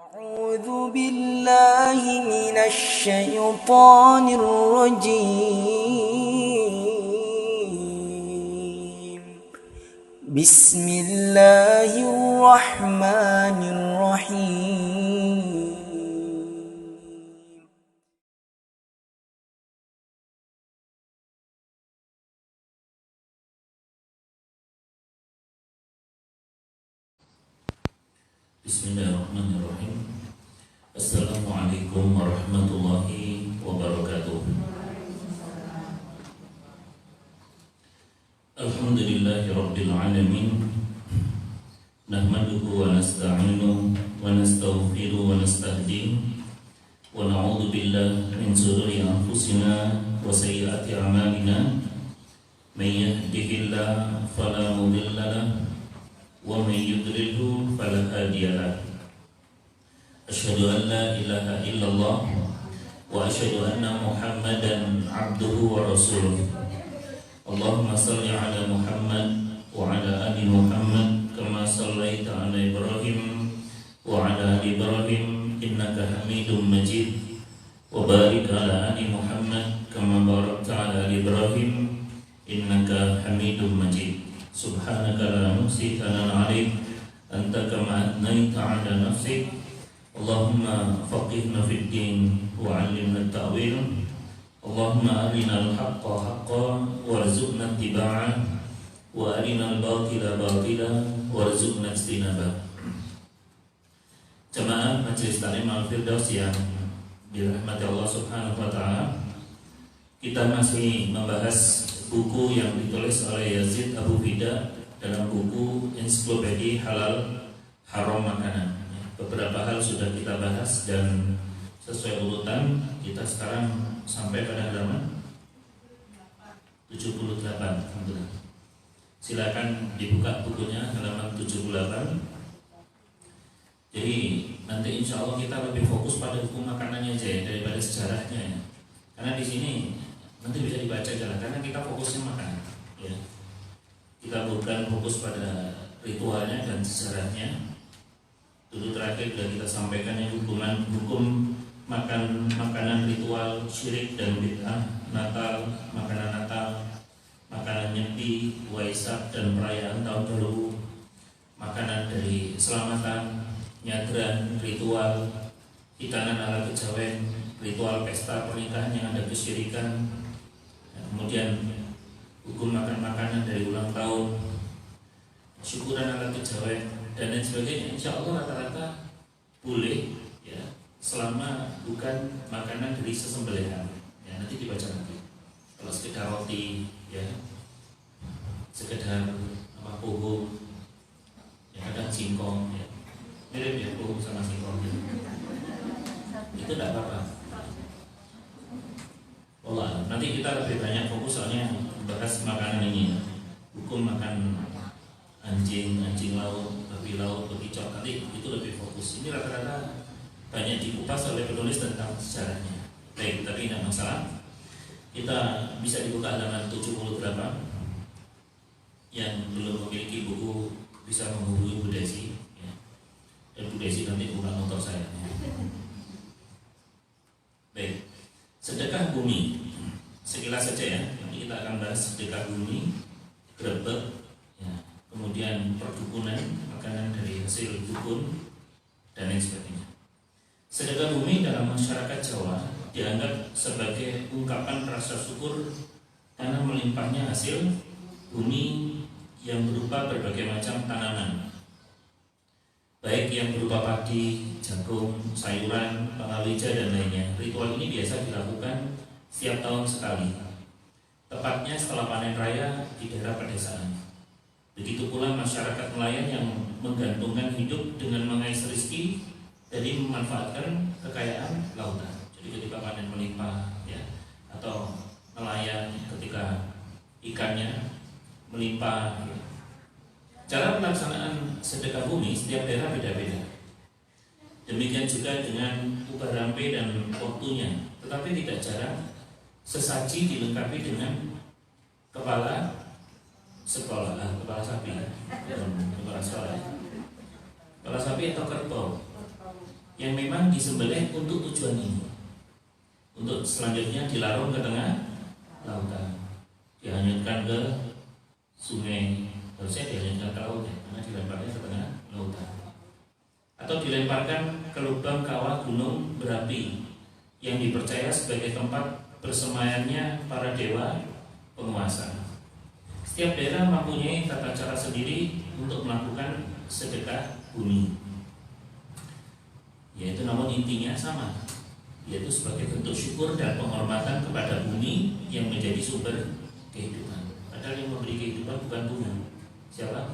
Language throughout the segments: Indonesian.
أعوذ بالله من الشيطان الرجيم. بسم الله الرحمن الرحيم. Bismillahirrahmanirrahim. Assalamualaikum warahmatullahi wabarakatuh. Alhamdulillahi rabbil alamin. Nahmaduhu wa nasta'inuhu wa nastaghfiruhu wa nastahdihi wa na'udzu billahi min shururi anfusina wa sayyiati a'malina. May yahdihillahu fala mudilla lahu wa may yudlilhu fala hadiya lahu. Asyhadu an la ilaha illallah wa asyhadu anna Muhammadan abduhu wa rasuluh. Allahumma salli ala Muhammad wa ala ali Muhammad kama sallaita ala Ibrahim wa ala ali Ibrahim innaka Hamidum Majid. Wa barik ala ali Muhammad kama barakta ala ali Ibrahim innaka Hamidum Majid. Subhanaka la nuhsi thanan 'alaik anta kama atnaita 'ala nafsik. Allahumma faqihna fid din wa 'allimna at-ta'wil. Allahumma arinal haqqa haqqan warzuqna ittiba'ah wa arinal batila batilan warzuqna ijtinabah. Jemaah Majelis Taklim Al-Firdaus yang dirahmati Allah Subhanahu wa taala, kita masih membahas buku yang ditulis oleh Yazid Abu Fida dalam buku Ensiklopedia Halal Haram Makanan. Beberapa hal sudah kita bahas dan sesuai urutan kita sekarang sampai pada halaman 78. Alhamdulillah. Silakan dibuka bukunya halaman 78. Jadi nanti insya Allah kita lebih fokus pada hukum makanannya aja ya, daripada sejarahnya ya. Karena di sini nanti bisa dibaca jalan karena kita fokusnya makan ya. Kita bukan fokus pada ritualnya dan sejarahnya. Dulu terakhir sudah kita sampaikan ya, hukum makan makanan ritual syirik dan bid'ah, Natal, makanan Natal, makanan Nyepi, Waisak dan perayaan tahun baru, makanan dari selamatan, nyadran, ritual, hitanan ala kejawen, ritual pesta pernikahan yang ada kesyirikan, kemudian hukum makan makanan dari ulang tahun, syukuran ala kejawen dan lain sebagainya. Insya Allah rata-rata boleh ya, selama bukan makanan dari sesembelihan ya. Nanti dibaca nanti. Kalau sekedar roti ya, sekedar puhu ya, kadang singkong ya, mirip ya puhu sama singkong ya. Itu tidak apa-apa. Allah, nanti kita lebih banyak fokus soalnya bahas makanan ini, hukum makan anjing laut, babi laut, bekicot, nanti itu lebih fokus. Ini rata-rata banyak dikupas oleh penulis tentang sejarahnya. Baik, tapi tidak masalah. Kita bisa dibuka halaman 78. Yang belum memiliki buku bisa menghubungi Bu Desi ya. Dan Bu Desi nanti buka motor saya ya. Baik, sedekah bumi sekilas saja ya. Nanti kita akan bahas sedekah bumi, grebek ya. Kemudian perdukunan, makanan dari hasil dukun dan lain sebagainya. Sedekah bumi dalam masyarakat Jawa dianggap sebagai ungkapan rasa syukur karena melimpahnya hasil bumi yang berupa berbagai macam tanaman, baik yang berupa padi, jagung, sayuran, palawija dan lainnya. Ritual ini biasa dilakukan setiap tahun sekali, tepatnya setelah panen raya di daerah pedesaan. Begitu pula masyarakat nelayan yang menggantungkan hidup dengan mengais rezeki dari memanfaatkan kekayaan lautan. Jadi ketika panen melimpah ya, atau nelayan ketika ikannya melimpah ya. Cara pelaksanaan sedekah bumi setiap daerah beda-beda. Demikian juga dengan upah rampe dan waktunya. Tetapi tidak jarang sesaji dilengkapi dengan kepala kepala sapi, kepala sapi atau kerbau. yang memang disembelih untuk tujuan ini, untuk selanjutnya dilarung ke tengah lautan, dihanyutkan ke sungai, harusnya dihanyutkan ke laut ya, karena dilemparnya ke tengah lautan, atau dilemparkan ke lubang kawah gunung berapi yang dipercaya sebagai tempat bersemayamnya para dewa penguasa. Setiap daerah mempunyai tata cara sendiri untuk melakukan sedekah bumi, yaitu namun intinya sama, yaitu sebagai bentuk syukur dan penghormatan kepada bumi yang menjadi sumber kehidupan. Padahal yang memberi kehidupan bukan bumi. Siapa?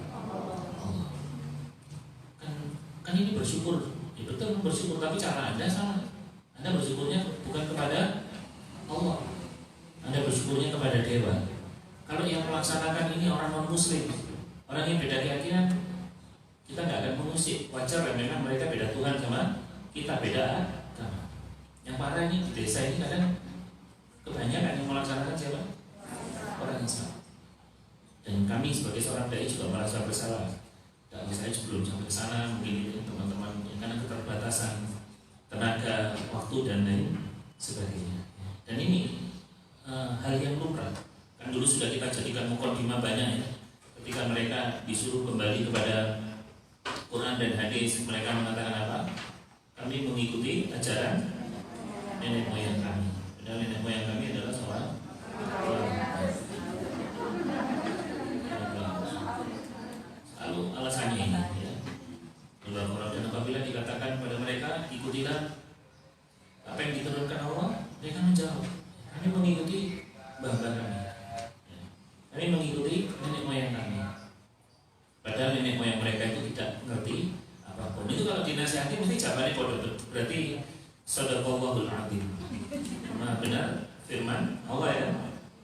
Allah. Kan ini bersyukur, ya betul bersyukur, tapi cara Anda salah. Anda bersyukurnya bukan kepada Allah, Anda bersyukurnya kepada dewa. Kalau yang melaksanakan ini orang non muslim, orang yang beda keyakinan, kita nggak akan mengusik. Wajar lah, memang mereka beda Tuhan sama kita, beda agama. Yang parah ini di desa ini kadang kebanyakan yang melaksanakan siapa? Orang Islam. Dan kami sebagai seorang dai juga merasa bersalah. Dan saya sebelum sampai ke sana mungkin teman-teman karena keterbatasan tenaga, waktu dan lain sebagainya. Dan ini hal yang lumrah. Kan dulu sudah kita jadikan mukadimah banyak ya. Ketika mereka disuruh kembali kepada Quran dan hadis, mereka mengatakan apa? Kami mengikuti ajaran nenek moyang kami. Padahal nenek moyang kami adalah seorang lalu alasannya ini ya. Dan apabila dikatakan kepada mereka ikutilah apa yang diturunkan Allah, mereka menjawab, kami mengikuti bapa kami, kami mengikuti nenek moyang kami. Padahal nenek moyang mereka itu tidak mengerti apapun. Itu kalau dinasihati mesti jawabannya bodoh. Berarti sadaqallahul azim. Nah, benar firman Allah ya.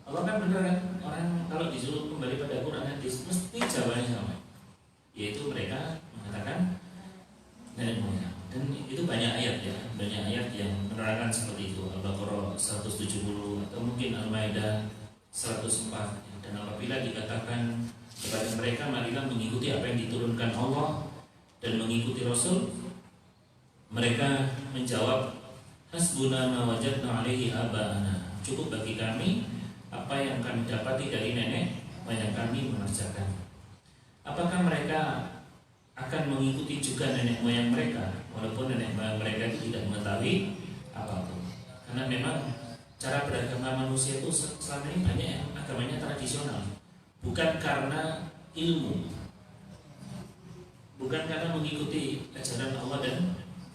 Allah kan benar kan. Orang kalau disuruh kembali pada Quran hadis mesti jawabannya sama. Yaitu mereka mengatakan nenek moyang. Dan itu banyak ayat ya, banyak ayat yang menerangkan seperti itu. Al-Baqarah 170 atau mungkin Al-Maidah 104. Dan apabila dikatakan kepada mereka, marilah mengikuti apa yang diturunkan Allah dan mengikuti Rasul, mereka menjawab, hasbuna ma wajadna alaihi aba'ana. Cukup bagi kami apa yang kami dapati dari nenek moyang kami mengerjakan. Apakah mereka akan mengikuti juga nenek moyang mereka, walaupun nenek moyang mereka itu tidak mengetahui apapun? Karena memang cara beragama manusia itu selama ini banyak yang agamanya tradisional, bukan karena ilmu, bukan karena mengikuti ajaran Allah dan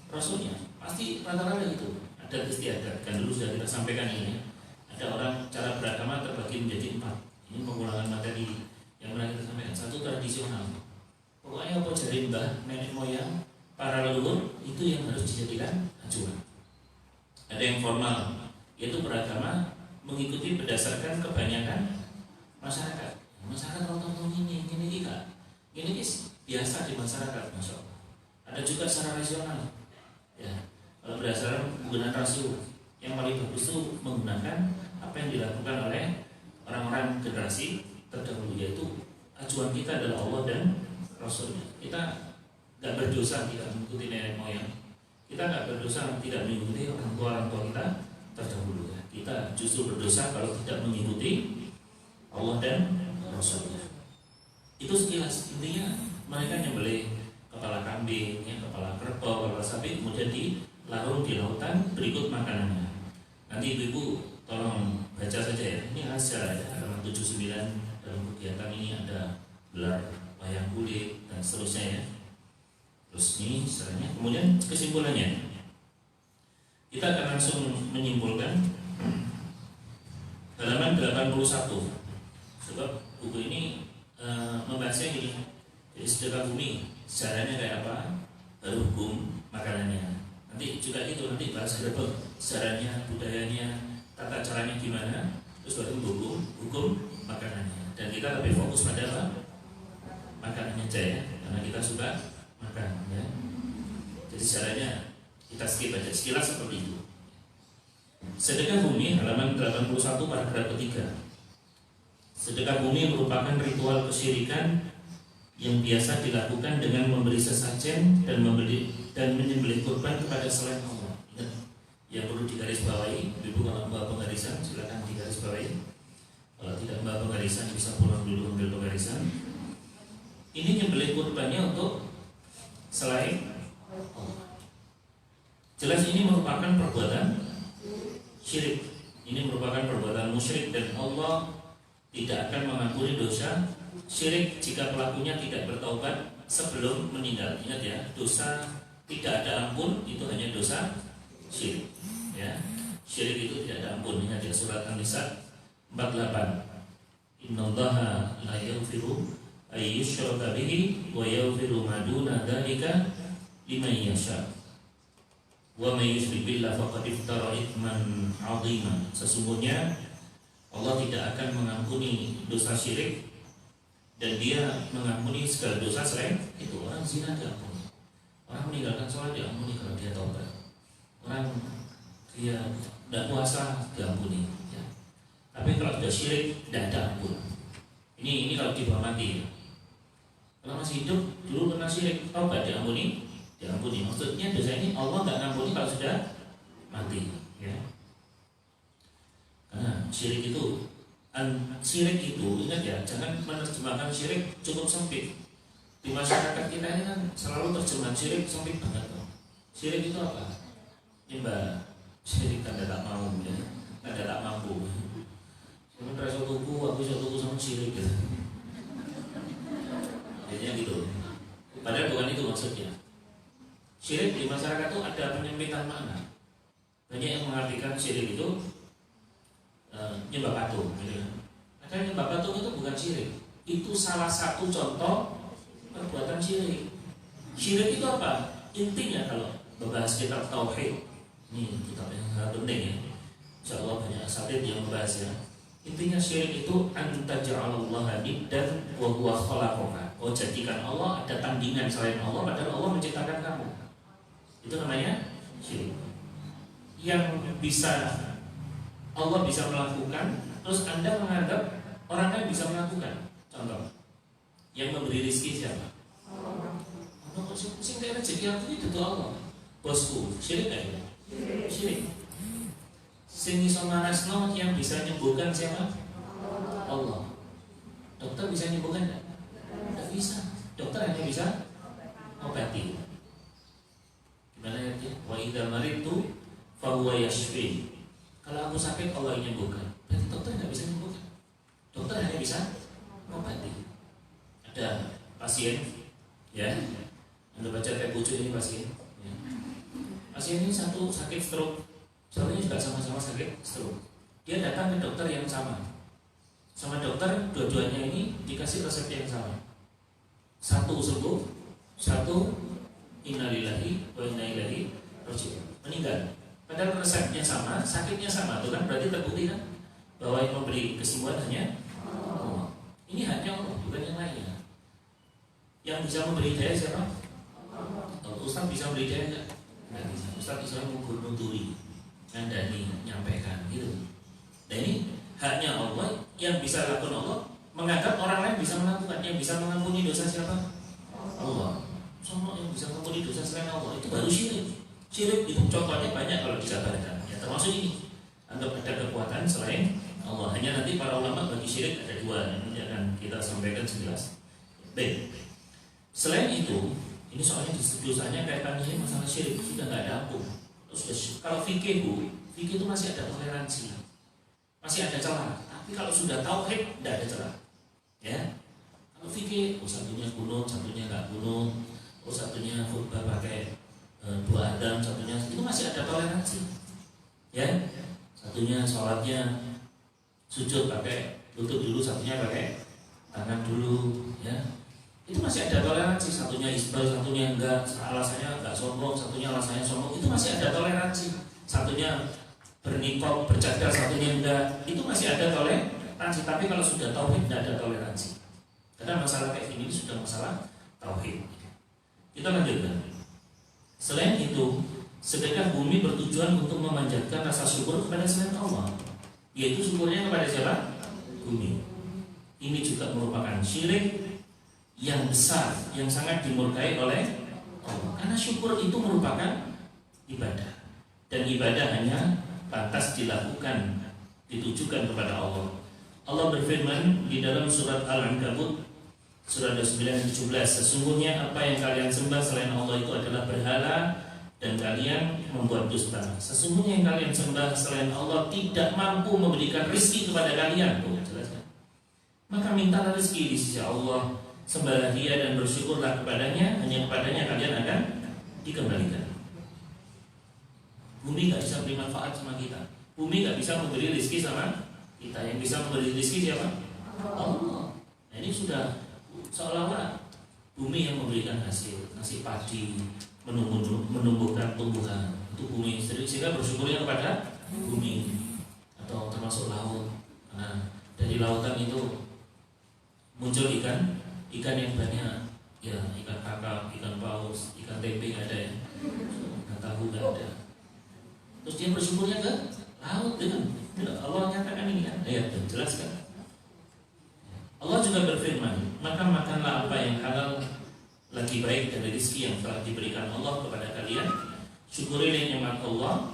Rasulnya. Pasti rata-rata itu ada istiadat. Kan dulu sudah kita sampaikan ini, ada orang cara beragama terbagi menjadi 4. Ini pengulangan materi yang pernah kita sampaikan. Satu, tradisional, pokoknya apa jari mbah, nenek moyang, para leluhur itu yang harus dijadikan acuan. Ada yang formal, yaitu beragama mengikuti berdasarkan kebanyakan masyarakat. Masyarakat orang-orang ini biasa di masyarakat, masya Allah. Ada juga secara rasional, ya. Kalau berdasarkan penggunaan rasio, yang paling bagus itu menggunakan apa yang dilakukan oleh orang-orang generasi terdahulu, yaitu acuan kita adalah Allah dan Rasulnya. Kita nggak berdosa tidak mengikuti nenek moyang, kita nggak berdosa tidak mengikuti orang tua kita terdahulu. Kita justru berdosa kalau tidak mengikuti Allah dan Rasulnya. Itu sekilas. Intinya mereka nyembelih kepala kambing, ya, kepala kerbau, kepala sapi, kemudian dilarung di lautan berikut makanannya. Nanti ibu-ibu tolong baca saja ya. Ini hasil ya, halaman 79. Dalam kegiatan ini ada gelar wayang kulit dan seterusnya ya. Terus ini istilahnya. Kemudian kesimpulannya, kita akan langsung menyimpulkan halaman 81. Sebab buku ini membahasnya ini. Jadi sedekah bumi sejarahnya kayak apa, lalu hukum makanannya. Nanti juga itu nanti bahas sejarahnya, budayanya, tata caranya gimana, terus baru hukum makanannya. Dan kita lebih fokus pada apa? Makanannya aja ya, karena kita suka makan ya. Jadi sejarahnya kita skip aja, sekilas seperti itu. Sedekah bumi halaman 81 paragraf ketiga. Sedekah bumi merupakan ritual kesyirikan yang biasa dilakukan dengan memberi sesajen dan dan menyembelih kurban kepada selain Allah. Ingat, yang perlu digarisbawahi, ibu kalau membawa penggarisan silakan digarisbawahi. Kalau tidak membawa penggarisan bisa pulang dulu ambil penggarisan. Ini nyembelih kurbannya untuk selain Allah. Jelas ini merupakan perbuatan syirik. Ini merupakan perbuatan musyrik dan Allah tidak akan mengampuni dosa syirik jika pelakunya tidak bertaubat sebelum meninggal. Ingat ya, dosa tidak ada ampun itu hanya dosa syirik. Ya, syirik itu tidak ada ampun. Ingat ya, surat An-Nisa 48. Innallaha la yaghfiru ay yushraka bihi wa yaghfiru ma duna dzalika liman yasha. Wa may yusyrik billahi faqad iftara itsman 'azima. Sesungguhnya Allah tidak akan mengampuni dosa syirik dan Dia mengampuni segala dosa selain itu. Orang zina diampuni, orang meninggalkan sholat diampuni kalau dia taubat, orang dia tidak puasa diampuni ya. Tapi kalau sudah syirik tidak ada ampun. Ini kalau di bawah mati ya. Kalau masih hidup dulu pernah syirik, taubat diampuni. Maksudnya dosa ini Allah nggak ngampuni kalau sudah mati ya. Karena syirik itu ingat ya, jangan menerjemahkan syirik cukup sempit. Di masyarakat kita ini kan selalu terjemahan syirik sempit banget. Syirik itu apa? Nyembah. Syirik tanda tak mau ya, tanda tak mampu. Saya merasa tuku, aku bisa tuku sama syirik gitu. Jadinya gitu. Padahal bukan itu maksudnya. Syirik di masyarakat itu ada penyempitan makna. Banyak yang mengartikan syirik itu nyembah patung gitu. Ada nyembah patung itu bukan syirik. Itu salah satu contoh perbuatan syirik. Syirik itu apa? Intinya kalau membahas kitab tauhid, ini kitab yang sangat penting ya. Insyaallah banyak asatidz yang membahasnya. Intinya syirik itu antaj'alallaha niddan wa huwa khalaqaka. Oh, jadikan Allah ada tandingan selain Allah padahal Allah menciptakan kamu. Itu namanya syirik. Yang bisa Allah bisa melakukan, terus Anda menganggap orang lain bisa melakukan. Contoh, yang memberi rezeki siapa? Allah. Allah sing kayak rezeki aku itu Allah. Bosku, syirik kan? Syirik. Sing iso manasno yang bisa nyembuhkan siapa? Allah. Dokter bisa nyembuhkan enggak? Tidak bisa. Dokter hanya bisa obati. Gimana ya? Wa idza maridtu fa huwa yashfi. Kalau aku sakit Allah yang nyembuhkan. Berarti dokter nggak bisa nyembuhkan. Dokter hanya bisa obati. Ada pasien, ya. Anda baca kayak bucu ini pasien. Ya. Pasien ini satu sakit stroke, satunya juga sama-sama sakit stroke. Dia datang ke dokter yang sama. Sama dokter dua-duanya ini dikasih resep yang sama. Satu sembuh, satu innalillahi wa inna ilaihi raji'un, meninggal. Padahal resepnya sama, sakitnya sama, itu kan berarti terbukti kan bahwa yang memberi kesembuhan hanya Allah. Ini hanya Allah, bukan yang lainnya. Yang bisa memberi daya siapa? Ustaz bisa memberi daya enggak? Enggak bisa. Ustaz bisa menggurui, ngandani, nyampaikan gitu. Dan ini haknya Allah, yang bisa lakukan Allah, menganggap orang lain bisa melakukan. Yang bisa mengampuni dosa siapa? Allah. Semua yang bisa mengampuni dosa selain Allah itu baru syirik. Syirik itu contohnya banyak kalau dijabarkan. Ya termasuk ini. Anggap ada kekuatan selain Allah. Hanya nanti para ulama bagi syirik ada dua. Ini akan kita sampaikan sejelas. Baik. Selain itu, ini soalnya dosanya kaitannya masalah syirik sudah nggak ada ampun. Terus kalau fikih itu masih ada toleransi, masih ada celah. Tapi kalau sudah tauhid tidak ada celah. Ya. Kalau fikih, satunya kunut, satunya nggak kunut, satunya khutbah pakai dua adam, satunya itu masih ada toleransi. Ya. Satunya sholatnya sujud pakai lutut dulu, satunya pakai tangan dulu, ya. Itu masih ada toleransi. Satunya isbal, satunya enggak, alasannya enggak sombong, satunya alasannya sombong. Itu masih ada toleransi. Satunya bernikop, bercadar, satunya enggak. Itu masih ada toleransi. Tapi kalau sudah tauhid tidak ada toleransi. Karena masalah kayak ini sudah masalah tauhid. Kita lanjutkan. Selain itu, sedekah bumi bertujuan untuk memanjatkan rasa syukur kepada selain Allah, yaitu syukurnya kepada siapa? Bumi. Ini juga merupakan syirik yang besar, yang sangat dimurkai oleh Allah. Karena syukur itu merupakan ibadah, dan ibadah hanya pantas dilakukan, ditujukan kepada Allah. Allah berfirman di dalam surat Al-Ankabut surat 29-17, sesungguhnya apa yang kalian sembah selain Allah itu adalah berhala dan kalian membuat dusta. Sesungguhnya yang kalian sembah selain Allah tidak mampu memberikan rezeki kepada kalian. Tuh, jelas kan? Maka mintalah rezeki di sisi Allah, sembahlah Dia dan bersyukurlah kepadanya. Hanya kepadanya kalian akan dikembalikan. Bumi gak bisa beri manfaat sama kita. Bumi gak bisa memberi rezeki sama kita. Yang bisa memberi rezeki siapa? Allah. Nah, ini sudah seolah-olah bumi yang memberikan hasil padi, menumbuhkan tumbuhan. Itu bumi, sehingga bersyukurnya kepada bumi. Atau termasuk laut. Nah, dari lautan itu muncul ikan yang banyak. Ya, ikan kakap, ikan paus, ikan tempe ada ya. Ikan tahu ada. Terus dia bersyukurnya ke laut dengan Allah nyatakan ini kan, ayat jelaskan. Allah juga berfirman, maka makanlah apa yang halal lagi baik dari rezeki yang telah diberikan Allah kepada kalian. Syukurilah nikmat Allah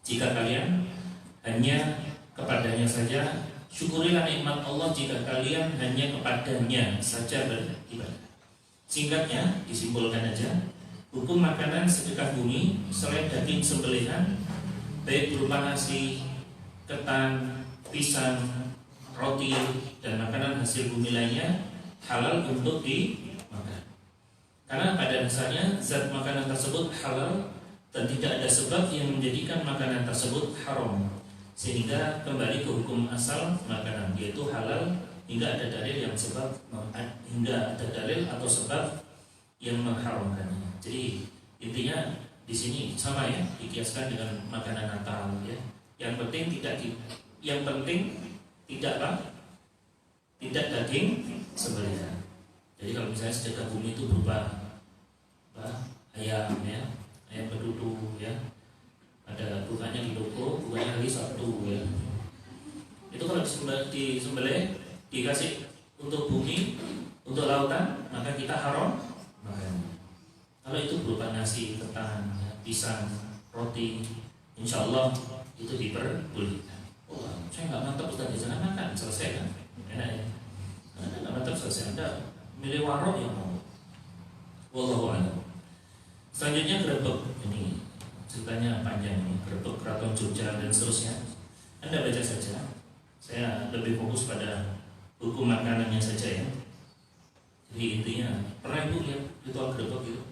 jika kalian hanya kepadanya saja. Syukurilah nikmat Allah jika kalian hanya kepadanya saja beribadah. Singkatnya disimpulkan aja, hukum makanan sedekah bumi selain daging sembelihan, baik berupa nasi, ketan, pisang, roti, dan makanan hasil bumi lainnya halal untuk dimakan. Karena pada dasarnya zat makanan tersebut halal dan tidak ada sebab yang menjadikan makanan tersebut haram, sehingga kembali ke hukum asal makanan, yaitu halal hingga ada dalil atau sebab yang mengharamkannya. Jadi intinya di sini sama ya, dikiaskan dengan makanan Natal ya. Yang penting tidak daging sembelihan. Jadi kalau misalnya sedekah bumi itu berupa ayam ya, ayam betutu ya. Ada bukannya di toko, bukannya lagi satu ya. Itu kalau disembelih dikasih untuk bumi, untuk lautan, maka kita haram makan. Kalau itu berupa nasi, ketan, ya, pisang, roti, insya Allah itu diperbolehkan. Oh, saya nggak mantap Ustaz, jangan makan, selesai kan? Enak ya? Anda nggak mantap selesai, Anda milih warung yang mau. Wallahu a'lam. Selanjutnya grebek, ini ceritanya panjang ini, grebek Keraton Jogja dan seterusnya. Anda baca saja. Saya lebih fokus pada hukum makanannya saja ya. Jadi intinya, pernah ibu lihat ritual grebek gitu?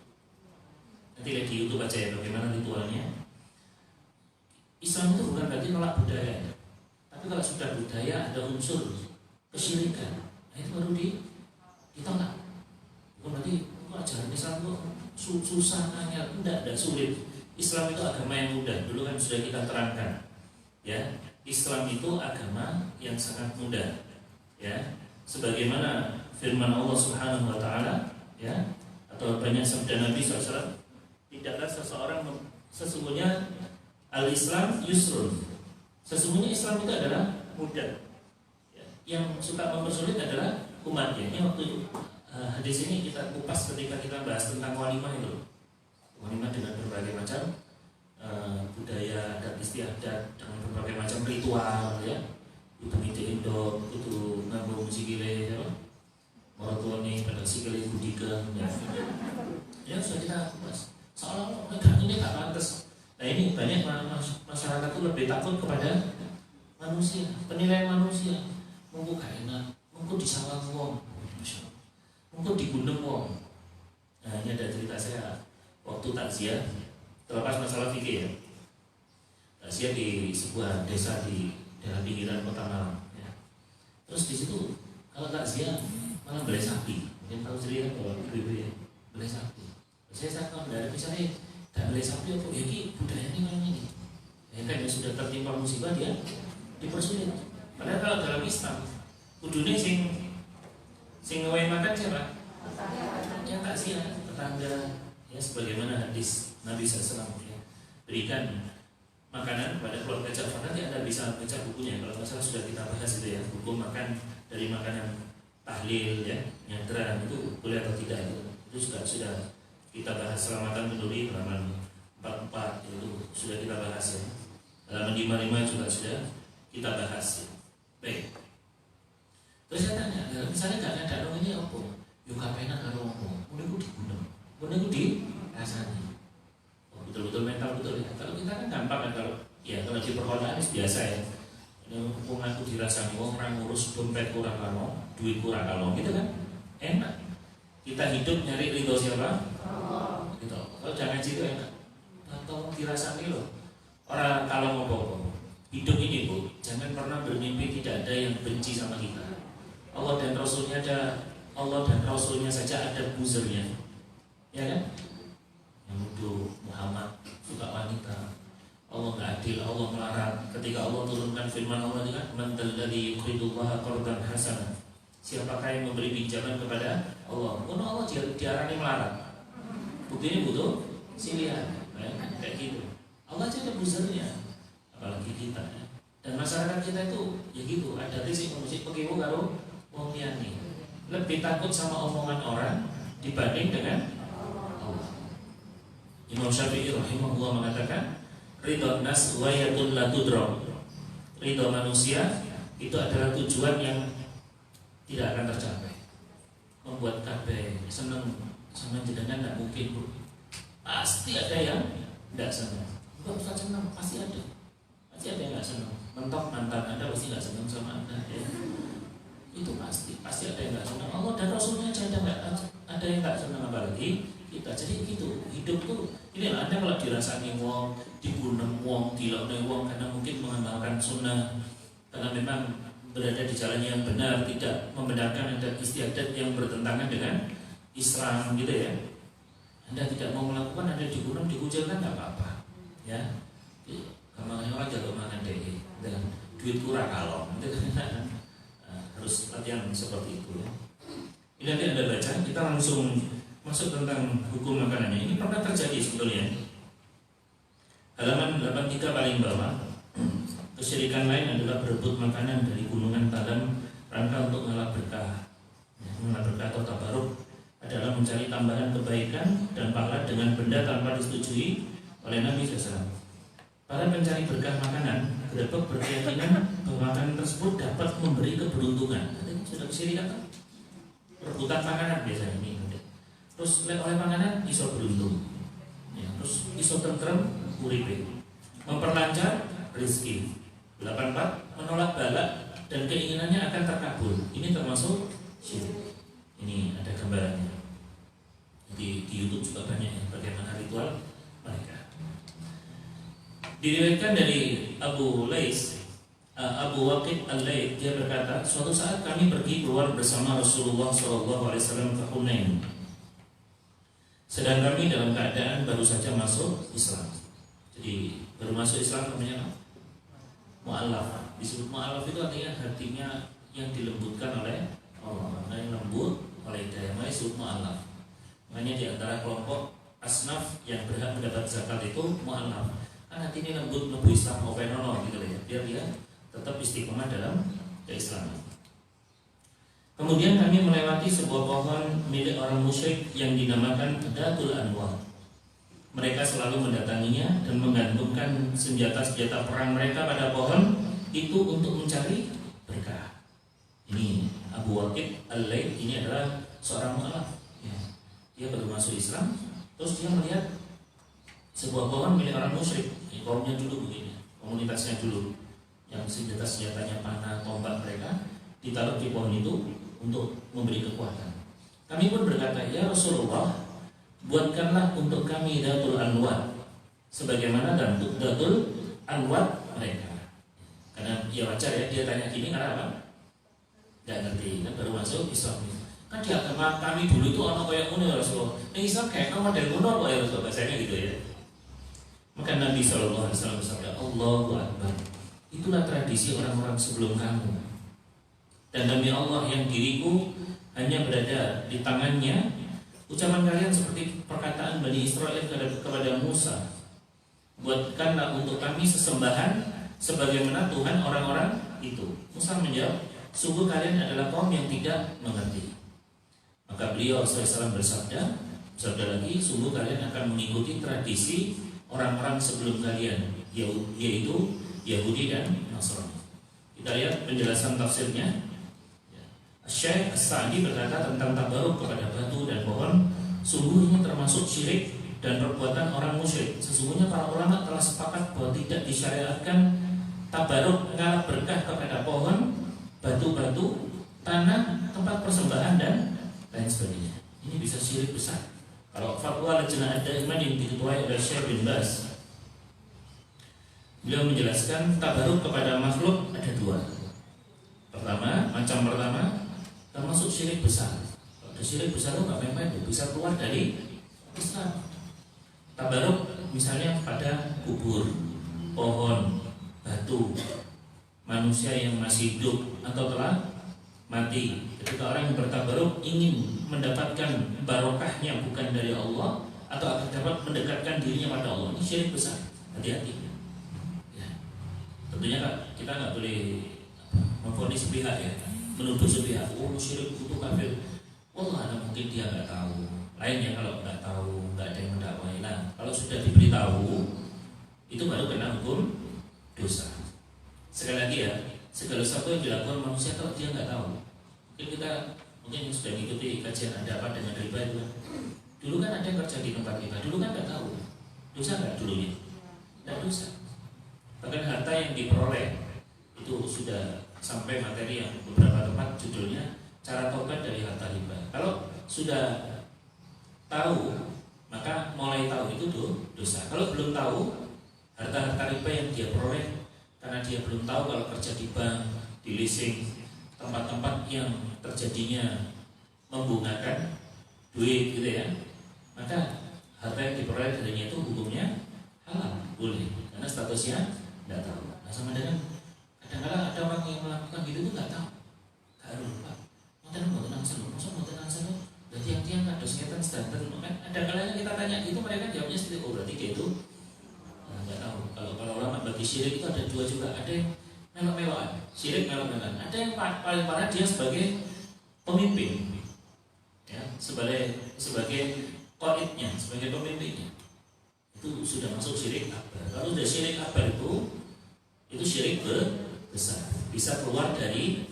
Nanti lihat di YouTube aja ya bagaimana ritualnya. Islam itu bukan berarti nolak budaya, tapi kalau sudah budaya ada unsur kesyirikan, nah itu baru ditolak. Bukan berarti ajaran Islam itu susah nanya, tidak sulit. Islam itu agama yang mudah. Dulu kan sudah kita terangkan, ya. Islam itu agama yang sangat mudah, ya. Sebagaimana firman Allah Subhanahu Wa Taala, ya, atau banyak sabda Nabi SAW, tidaklah seseorang sesungguhnya al-Islam yusrun. Sesungguhnya Islam itu adalah mudah. Ya. Yang suka mempersulit adalah umatnya. Ini waktu hadis ini kita kupas ketika kita bahas tentang walimah itu. Walimah dengan berbagai macam budaya adat istiadat, dengan berbagai macam ritual ya. Kudu ngide endok, kudu ngambung sikile ya. Maratuane pada sikile budikan ya. Ya sudah kita kupas. Soalnya ini nggak pantas. Nah ini banyak masyarakat itu lebih takut kepada manusia, penilaian manusia. Mungkin gak enak, mungkin disawang wong, mungkin digundeng wong. Nah ini ada cerita saya waktu takziah, terlepas masalah fikih ya. Takziah di sebuah desa di daerah pinggiran Kota Malang. Ya. Terus di situ kalau takziah malah beli sapi, mungkin tahu cerita kalau ibu-ibu ya beli sapi. Saya kalau dari misalnya tak boleh sapi apa ya budaya ini memang ini. Ya kan yang sudah tertimpa musibah dia dipersulit. Padahal kalau dalam Islam kudune sing ngewe makan siapa? Yang takziah, tetangga. Ya sebagaimana hadis Nabi SAW ya. Berikan makanan kepada keluarga Ja'far. Nanti Anda bisa baca bukunya. Kalau nggak salah sudah kita bahas itu ya. Hukum makan dari makanan tahlil ya, nyadran itu boleh atau tidak itu juga sudah kita bahas selamatan kenduri halaman 44 itu sudah kita bahas ya. Halaman 55 juga sudah kita bahas ya. Baik. Terus saya tanya, misalnya nggak ada dong ini apa? Yuk kapenak kalau ngomong, udah gue dibunuh, udah gue di rasanya. Oh, betul-betul mental betul ya. Kalau kita kan gampang kan kalau di perkotaan biasa ya. Wong aku dirasani wong ora ngurus dompet kurang kalo, duit kurang kalo gitu kan. Enak. Kita hidup nyari ridho siapa? Allah. Gitu. Kalau jangan gitu enak. Atau dirasani loh. Orang kalau ngopo-ngopo. Hidup ini Bu, jangan pernah bermimpi tidak ada yang benci sama kita. Allah dan Rasulnya saja ada buzernya. Ya kan? Yang nuduh Muhammad suka wanita. Allah nggak adil, Allah melarang. Ketika Allah turunkan firman Allah ini kan, man dzalladzi yuqridullaha qardan hasanah. Siapakah yang memberi pinjaman kepada Allah? Karena Allah diarani melarang. Buktinya butuh silihan, kayak gitu. Allah aja ada buzernya, apalagi kita. Ya. Dan masyarakat kita itu, ya gitu, ada risiko musik pekiwo karo wong liyane. Lebih takut sama omongan orang dibanding dengan Allah. Imam Syafi'i rahimahullah mengatakan, ridho nas wayatun la tudro. Ridho manusia itu adalah tujuan yang tidak akan tercapai. Membuat kabeh seneng sama jenengan tidak mungkin Bu. Pasti ada yang tidak senang. Enggak usah senang, pasti ada. Pasti ada yang tidak senang. Mentok mantan Anda pasti tidak senang sama Anda ya. Itu pasti ada yang tidak senang. Allah dan Rasulnya aja ada yang tidak senang, apalagi kita. Jadi gitu, hidup tuh ini Anda kalau dirasani wong, dibunuh wong, dilaknai wong karena mungkin mengamalkan sunnah, karena memang berada di jalan yang benar, tidak membenarkan ada istiadat yang bertentangan dengan Islam gitu ya. Anda tidak mau melakukan, Anda dibunuh, dikucilkan nggak apa-apa ya. Gampangnya orang jago makan deh dengan duit kurang kalau harus latihan seperti itu ya. Ini nanti Anda baca, kita langsung masuk tentang hukum makanannya. Ini pernah terjadi sebetulnya. Halaman 83 paling bawah. Kesyirikan lain adalah berebut makanan dari gunungan dalam rangka untuk mengalap berkah. Mengalap berkah atau tabaruk adalah mencari tambahan kebaikan dan pahala dengan benda tanpa disetujui oleh Nabi SAW. Para pencari berkah makanan berebut berkeyakinan bahwa makanan tersebut dapat memberi keberuntungan. Tadi sudah kesyirikan kan? Rebutan makanan biasanya ini. Terus oleh panganan iso beruntung ya, terus iso tentrem uripe, memperlancar rezeki. 84 menolak balak dan keinginannya akan terkabul. Ini termasuk syirik. Ini ada gambarannya. Di YouTube juga banyak ya, bagaimana ritual mereka. Diriwayatkan dari Abu Waqid Al-Layth, dia berkata, suatu saat kami pergi keluar bersama Rasulullah SAW ke Hunain. Sedang kami dalam keadaan baru saja masuk Islam. Jadi baru masuk Islam namanya mu'allaf. Disebut mu'allaf itu artinya hatinya yang dilembutkan oleh Allah, yang lembut oleh hidayah, makanya disebut mu'allaf. Makanya di antara kelompok asnaf yang berhak mendapat zakat itu mu'allaf. Kan hati ini lembut, lebu Islam mau fenono gitu ya, biar dia tetap istiqomah dalam keislaman. Kemudian kami melewati sebuah pohon milik orang musyrik yang dinamakan Datul Anwar. Mereka selalu mendatanginya dan menggantungkan senjata-senjata perang mereka pada pohon itu untuk mencari berkah. Ini Abu Waqid Al-Layth, ini adalah seorang mu'alaf ya. Dia baru masuk Islam, terus dia melihat sebuah pohon milik orang musyrik. Kaumnya dulu begini, komunitasnya dulu, yang senjata-senjatanya panah, tombak mereka ditaruh di pohon itu untuk memberi kekuatan. Kami pun berkata, ya Rasulullah, buatkanlah untuk kami Datul Anwar sebagaimana Datul Anwar mereka. Karena ya wajar ya, dia tanya gini karena apa? Gak ngerti, kan baru masuk Islam. Kan di agama kami dulu itu orang kayak ngono ya Rasulullah. Islam kayak model ngono kok ya Rasulullah, bahasanya gitu ya. Maka Nabi SAW bersabda, Allahu Akbar. Itulah tradisi orang-orang sebelum kamu. Dan demi Allah yang diriku hanya berada di tangannya, ucapan kalian seperti perkataan Bani Israel kepada Musa, buatkanlah untuk kami sesembahan sebagaimana Tuhan orang-orang itu. Musa menjawab, sungguh kalian adalah kaum yang tidak mengerti. Maka beliau SAW bersabda, Sabda lagi, sungguh kalian akan mengikuti tradisi orang-orang sebelum kalian, yaitu Yahudi dan Nasrani. Kita lihat penjelasan tafsirnya. Syekh As-Sa'di berkata tentang tabaruk kepada batu dan pohon, sungguh ini termasuk syirik dan perbuatan orang musyrik. Sesungguhnya para ulama telah sepakat bahwa tidak disyariatkan tabaruk mengalap berkah kepada pohon, batu-batu, tanah, tempat persembahan dan lain sebagainya. Ini bisa syirik besar. Kalau fatwa Lajnah Ad-Daimah yang diketuai oleh Syekh bin Baz, beliau menjelaskan tabaruk kepada makhluk ada dua. Macam pertama termasuk syirik besar. Kalau ada syirik besar itu nggak main-main, bisa keluar dari Islam. Tabaruk misalnya pada kubur, pohon, batu, manusia yang masih hidup atau telah mati. Ketika orang yang bertabaruk ingin mendapatkan barokahnya bukan dari Allah atau akan dapat mendekatkan dirinya pada Allah, ini syirik besar. Hati-hati. Ya. Tentunya kita nggak boleh memvonis sepihak ya, menuduh sepihak. Oh syirik itu kafir. Wallah mungkin dia nggak tahu. Lainnya kalau nggak tahu, nggak ada yang mendakwai. Nah, kalau sudah diberitahu, itu baru kena hukum dosa. Sekali lagi ya, segala sesuatu yang dilakukan manusia kalau dia nggak tahu. Mungkin yang sudah mengikuti kajian ada apa dengan riba itu kan. Dulu kan ada yang kerja di tempat riba, dulu kan nggak tahu. Dosa nggak dulunya? Nggak dosa. Bahkan harta yang diperoleh itu sudah sampai materi yang beberapa tempat judulnya cara tobat dari harta riba. Kalau sudah tahu, maka mulai tahu itu dosa. Kalau belum tahu, harta-harta riba yang dia peroleh karena dia belum tahu kalau kerja di bank, di leasing, tempat-tempat yang terjadinya membungkakan duit gitu ya, maka harta yang diperoleh darinya itu hukumnya halal, boleh, karena statusnya tidak tahu. Nah sama dengan kadang-kadang ada orang yang melakukan gitu tuh nggak tahu, nggak lupa, mau tenang selalu, mau tenang selalu, dan tiang-tiang ada sekitar standar, ada kalanya kita tanya gitu mereka jawabnya seperti oh berarti kayak itu. Nggak tahu. Kalau para ulama bagi syirik itu ada dua juga, ada yang melok-melokan, syirik melok-melokan. Ada yang paling parah dia sebagai pemimpin, ya, sebagai qaidnya, sebagai pemimpinnya, itu sudah masuk syirik akbar. Kalau sudah syirik akbar itu syirik besar, bisa keluar dari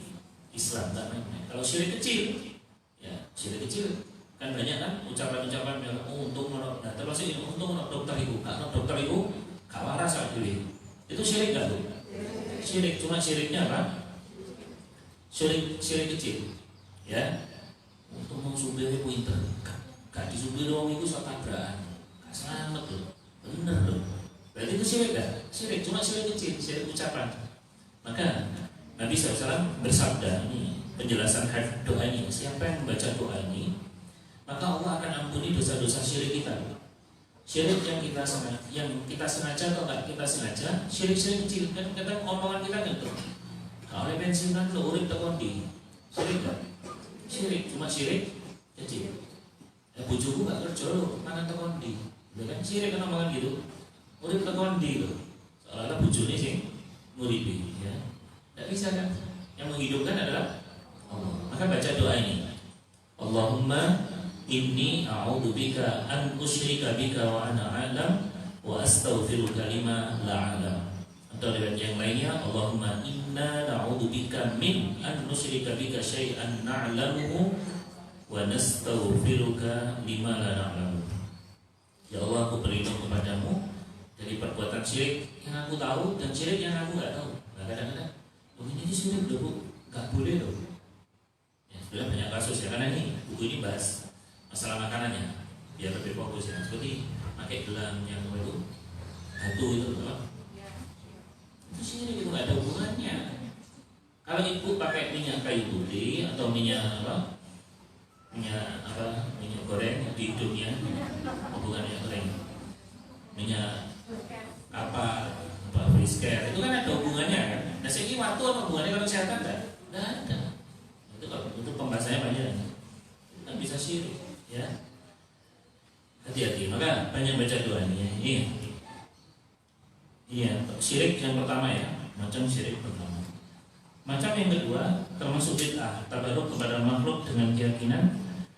Islam. Kalau syirik kecil, ya syirik kecil kan banyak kan ucapan-ucapan yang untuk menolak, nah, termasuk ini untuk menolak dokter itu, karena dokter itu gak waras saat dulu. Itu syirik gak tuh? Syirik, cuma syiriknya apa? Syirik kecil, ya. Untuk mau supir pinter, gak disupir orang itu suatu tabrakan, gak selamat loh, bener loh. Berarti itu syirik gak? Syirik, cuma syirik kecil, syirik ucapan. Maka Nabi SAW bersabda, ini penjelasan doa ini, siapa yang membaca doa ini, maka Allah akan ampuni dosa-dosa syirik kita. Syirik yang kita sengaja atau enggak kita sengaja, syirik kecil kan kadang omongan kita gitu. Kalau pensiunan lo urip tekon di syirik kan? Syirik cuma syirik kecil. Ya bojoku enggak kerja lo, mangan tekon di. Ya kan syirik kan omongan gitu. Urip tekon di lo. Soalnya bojone sing nguripi ya. Enggak bisa kan? Yang menghidupkan adalah Allah. Maka baca doa ini. Allahumma inni a'udzubika an usyrika bika wa ana a'lam wa astaghfiruka lima la a'lam. Atau riwayat yang lainnya, Allahumma inna na'udzubika min an nusyrika bika syai'an na'lamuhu wa nastaghfiruka lima la na'lamu. Ya Allah, aku berlindung kepadamu dari perbuatan syirik yang aku tahu dan syirik yang aku enggak tahu. Nah, kadang-kadang ini syirik loh, Bu. Enggak boleh loh. Ya, sudah banyak kasus ya, karena ini buku ini bahas masalah makanannya biar lebih fokus ya, seperti pakai gelang yang itu batu itu syirik, itu nggak ada hubungannya. Kalau ibu pakai minyak kayu putih atau minyak goreng di hidungnya, hubungannya goreng minyak apa frisker itu kan ada hubungannya kan. Nah segi waktu apa hubungannya kalau kesehatan nggak ada. Itu kalau untuk pembahasannya banyak kan bisa syirik. Ya, hati-hati. Maka banyak baca doa ini. Iya, syirik yang pertama ya, macam syirik pertama. Macam yang kedua termasuk bid'ah, tabaruk kepada makhluk dengan keyakinan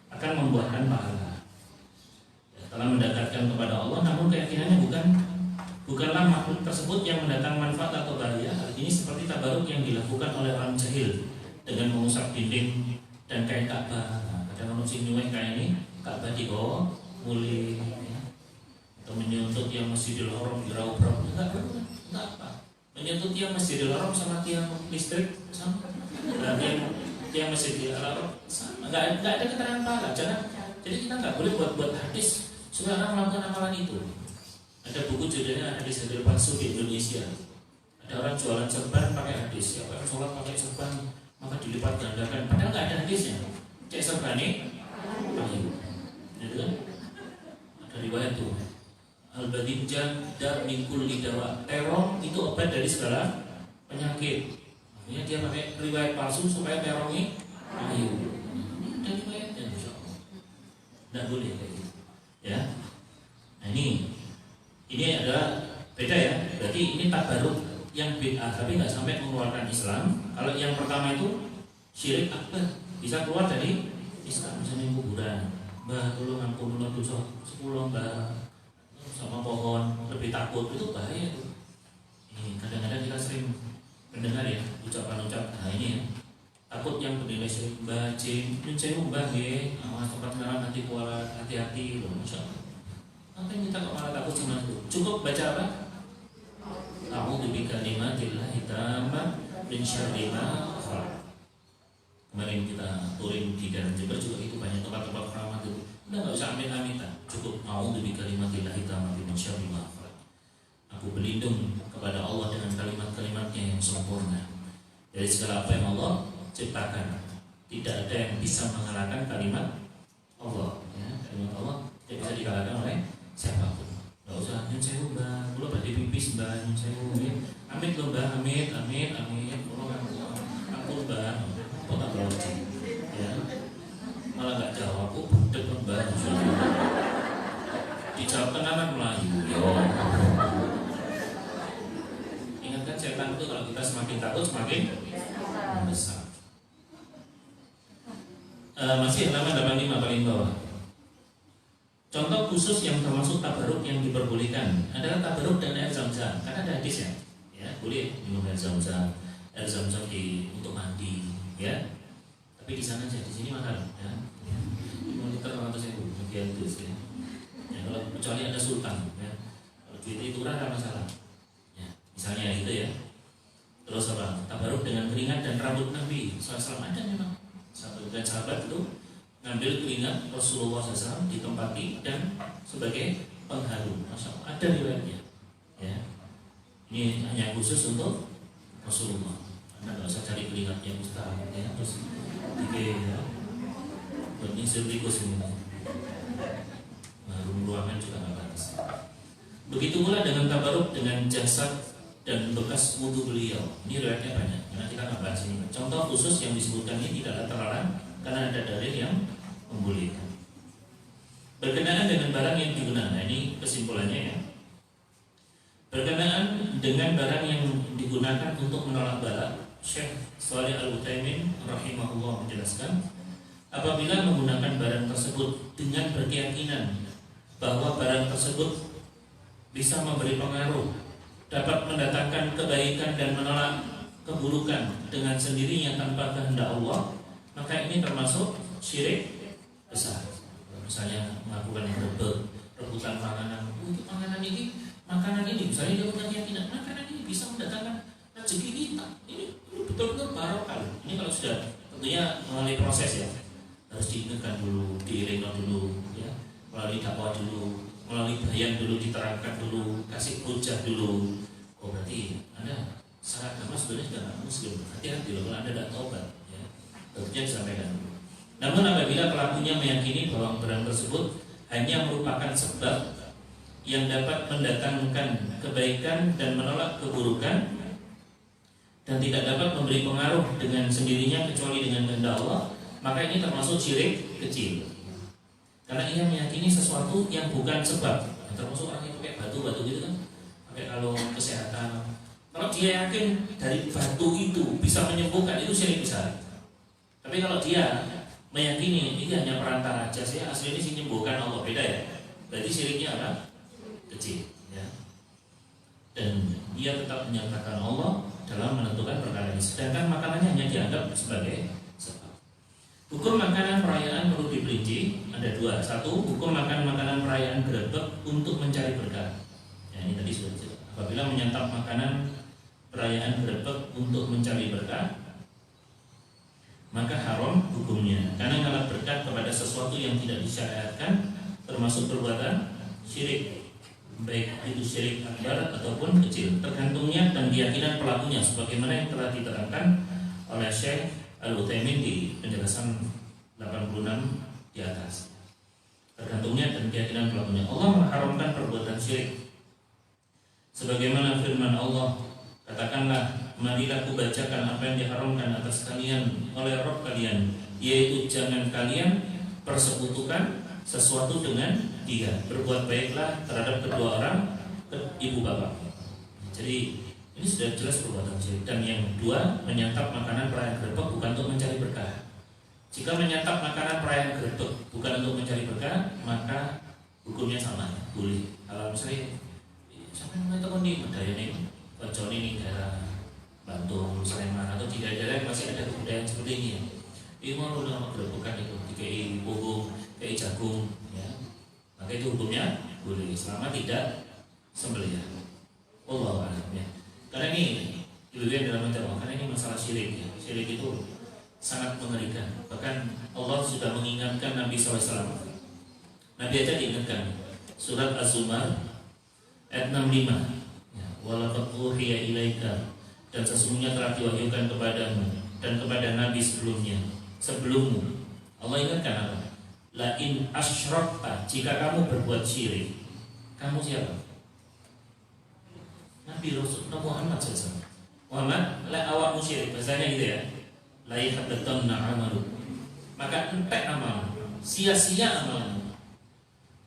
akan membuahkan pahala. telah mendekatkan kepada Allah, namun keyakinannya bukanlah makhluk tersebut yang mendatangkan manfaat atau bahaya. Hal ini seperti tabaruk yang dilakukan oleh orang jahil dengan mengusap dinding dan kain Ka'bah. Nah, kadang orang sing nyuweh kayak ini Ka'bah dibawa mulai ya. Atau menyentuh tiang Masjidil Haram diraup-raup, enggak apa. Menyentuh tiang Masjidil Haram sama tiang listrik sama. Dan tiang Masjidil Haram sama. Enggak ada keterangan pahala. Jadi kita enggak boleh buat hadis supaya orang melakukan amalan itu. Ada buku judulnya hadis palsu di Indonesia. Ada orang jualan serban pakai hadis, siapa yang sholat pakai serban maka dilipat gandakan. Padahal nggak ada hadisnya. Cek serban ini, gitu kan? Ada riwayat tuh. Al-badinjan dar mingkul lidawa. Terong itu obat dari segala penyakit. Makanya dia pakai riwayat palsu supaya terong ini ayo. Ada riwayatnya, insya Allah. Nggak boleh kayak gitu. Ya. Nah ini adalah beda ya. Berarti ini tabaruk yang bid'ah tapi nggak sampai mengeluarkan Islam. Kalau yang pertama itu syirik akbar, bisa keluar dari Islam. Misalnya kuburan, mbah tolong ampun dosa 10 mbah sama pohon lebih takut, itu bahaya itu. Ini kadang-kadang kita sering mendengar ya ucapan-ucapan. Nah ini ya, takut yang bernilai syirik mbah jin, saya mbah nggih, awas tempat kenalan nanti kualat, hati-hati loh, masya Allah. Apa yang kita kok malah takut sama itu? Cukup baca apa? A'udzu bikalimatillahi tammah min syarri ma khalaq. Kemarin kita touring di daerah Jember juga itu banyak tempat-tempat keramat itu. Udah nggak usah amin-aminan, cukup a'udzu bikalimatillahi tammah min syarri ma khalaq. Aku berlindung kepada Allah dengan kalimat-kalimatnya yang sempurna dari segala apa yang Allah ciptakan. Tidak ada yang bisa mengalahkan kalimat Allah. Ya, kalimat Allah tidak bisa dikalahkan oleh siapapun. Gak usah nyun sewu mbak, lu badhe pipis mbak, nyun sewu nggih. Amit lho mbak, amit. Kulo aku mbak, kok tak lagi. Ya. Malah gak jawab, kok budek mbak. Dijawab tenanan Melayu. Yo. Ingatkan setan itu kalau kita semakin takut semakin besar. Masih halaman 85 paling bawah. Contoh khusus yang termasuk tabaruk yang diperbolehkan adalah tabaruk dan air zam-zam. Karena ada hadis ya boleh minum air zam-zam untuk mandi, ya. Tapi di sana aja, di sini mahal, ya. 5 liter 100.000 bagian itu, ya. Ya, kalau kecuali ada sultan, ya. Kalau duit itu kurang ada masalah. Ya, misalnya itu ya. Terus apa? Tabaruk dengan keringat dan rambut Nabi SAW ada memang. Sahabat itu ngambil keringat Rasulullah SAW ditempati dan sebagai pengharum. Masya Allah, ada riwayatnya. Ya. Ini hanya khusus untuk Rasulullah. Anda nggak usah cari keringatnya Ustaz, ya. Terus ya. Buat nyisir tikus ini. Harum ruangan juga nggak batas. Begitu pula dengan tabaruk dengan jasad dan bekas wudu beliau. Ini riwayatnya banyak. Karena kita nggak bahas ini. Contoh khusus yang disebutkan ini tidaklah terlarang karena ada dalil yang membolehkan. Berkenaan dengan barang yang digunakan, nah ini kesimpulannya ya. Berkenaan dengan barang yang digunakan untuk menolak bala, Syekh Shalih Al-Utsaimin rahimahullah menjelaskan, apabila menggunakan barang tersebut dengan berkeyakinan bahwa barang tersebut bisa memberi pengaruh, dapat mendatangkan kebaikan dan menolak keburukan dengan sendirinya tanpa kehendak Allah, maka ini termasuk syirik besar. Misalnya melakukan yang rebutan makanan. Untuk makanan ini misalnya dia punya keyakinan makanan ini bisa mendatangkan rezeki kita. Ini betul-betul barokah. Ini kalau sudah tentunya melalui proses ya. Harus diingatkan dulu, diiringkan dulu, ya. Melalui dakwah dulu, melalui bayan dulu, diterangkan dulu, kasih hujah dulu. Oh berarti Anda secara agama sebenarnya sudah tidak muslim. Hati-hati loh kalau Anda tidak taubat. Tentunya disampaikan. Namun apabila pelakunya meyakini bahwa barang tersebut hanya merupakan sebab yang dapat mendatangkan kebaikan dan menolak keburukan dan tidak dapat memberi pengaruh dengan sendirinya kecuali dengan kehendak Allah, maka ini termasuk syirik kecil. Karena ia meyakini sesuatu yang bukan sebab. Termasuk orang yang pakai batu-batu gitu kan, pakai kalung kesehatan. Kalau dia yakin dari batu itu bisa menyembuhkan, itu syirik besar. Tapi kalau dia meyakini ini hanya perantara aja, saya asli ini sih menyembuhkan Allah, beda ya. berarti syiriknya apa? Kecil, ya. Dan dia tetap menyatakan Allah dalam menentukan perkara ini. Sedangkan makanannya hanya dianggap sebagai sebab. Hukum makanan perayaan perlu diperinci. Ada dua. Satu, hukum makan makanan perayaan grebek untuk mencari berkah. Ya, ini tadi sudah jelas. Apabila menyantap makanan perayaan grebek untuk mencari berkah, maka haram hukumnya. Karena mengalap berkat kepada sesuatu yang tidak disyariatkan, termasuk perbuatan syirik, baik itu syirik akbar ataupun kecil, tergantungnya dan keyakinan pelakunya, sebagaimana yang telah diterangkan oleh Syekh Al-Utsaimin di penjelasan 86 di atas. Tergantungnya dan keyakinan pelakunya. Allah mengharamkan perbuatan syirik, sebagaimana firman Allah, katakanlah, marilah aku bacakan apa yang diharamkan atas kalian oleh Rabb kalian, yaitu jangan kalian persekutukan sesuatu dengan Dia. Berbuat baiklah terhadap kedua orang ibu bapak. Jadi ini sudah jelas perbuatan syirik. Dan yang dua, menyantap makanan perayaan grebek bukan untuk mencari berkah. Jika menyantap makanan perayaan grebek bukan untuk mencari berkah, maka hukumnya sama, boleh. Kalau misalnya sampai teman di budaya ini, Pojok ini daerah Bantul, Sleman atau di daerah yang masih ada kebudayaan seperti ini, ya. Ini mau nama gerebekan itu, dikai pohon, dikai jagung, ya. Maka itu hukumnya boleh selama tidak sembelihan. Allah alam, ya. Karena ini dilihat dalam agama, karena ini masalah syirik, ya. Syirik itu sangat mengerikan. Bahkan Allah sudah mengingatkan Nabi SAW. Nabi aja diingatkan. Surat Az-Zumar ayat 65. Walaqad uhiya ilaika, dan sesungguhnya telah diwahyukan kepadamu dan kepada Nabi sebelummu. Allah ingatkan apa? La in asyrakta, jika kamu berbuat syirik. Kamu siapa? Nabi Rasul Muhammad SAW. Muhammad, la awakmu syirik, bahasanya gitu ya. La yahbatanna amalu, maka entek amalmu, sia-sia amalmu.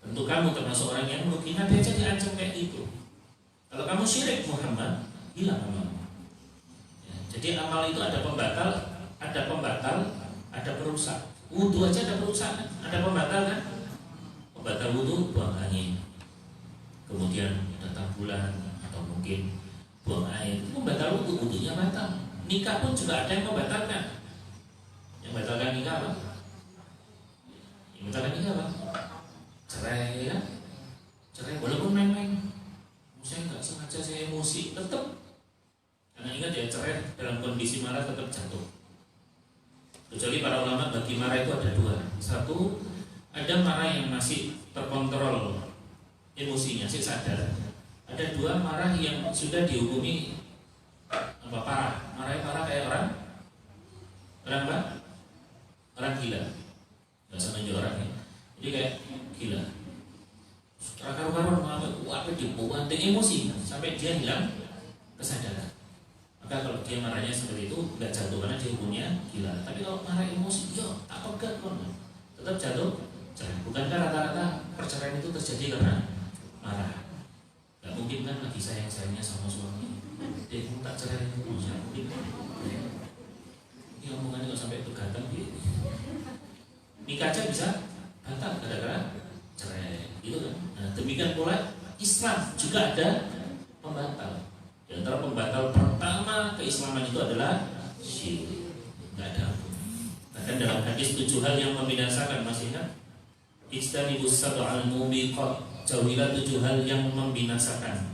Tentu kamu termasuk orang yang merugi. Nabi aja diancam kayak gitu. Kalau kamu syirik Muhammad, hilang amalmu. Ya, jadi amal itu ada pembatal, ada perusak. Wudu aja ada perusak, ada pembatal kan? Pembatal wudu, buang angin, kemudian datang bulan atau mungkin buang air, itu pembatal wudu, wudunya batal. Nikah pun juga ada yang membatalkan. Yang membatalkan nikah apa? Yang membatalkan nikah apa? Cerai, ya? Cerai walaupun main-main. Saya nggak sengaja, saya emosi, tetap. Karena ingat ya, cerai dalam kondisi marah tetap jatuh. Kecuali para ulama bagi marah itu ada dua. Satu, ada marah yang masih terkontrol emosinya, masih sadar. Ada dua, marah yang sudah dihukumi apa, parah. Marahnya parah kayak orang apa? Orang gila. Nggak sama aja orang ya. Jadi kayak gila. Karuan apa dibuanting emosi sampai dia hilang kesadaran. Maka kalau dia marahnya seperti itu nggak jatuh karena dia hukumnya gila. Tapi kalau marah emosi, yo tak pegat kon, tetap jatuh. Bukankah rata-rata perceraian itu terjadi karena marah? Gak mungkin kan lagi sayang-sayangnya sama suami, dia mau tak cerai itu mungkin. Ini omongannya kok sampai begadang gitu. Nikah aja bisa batal gara-gara cerai, gitu kan? Nah, demikian pula Islam juga ada pembatal. Di antara pembatal pertama keislaman itu adalah syirik. Tidak ada ampun. Bahkan dalam hadis 7 hal yang membinasakan, masih kan? Ijtanibus sab'al mubiqat, jauhilah 7 hal yang membinasakan.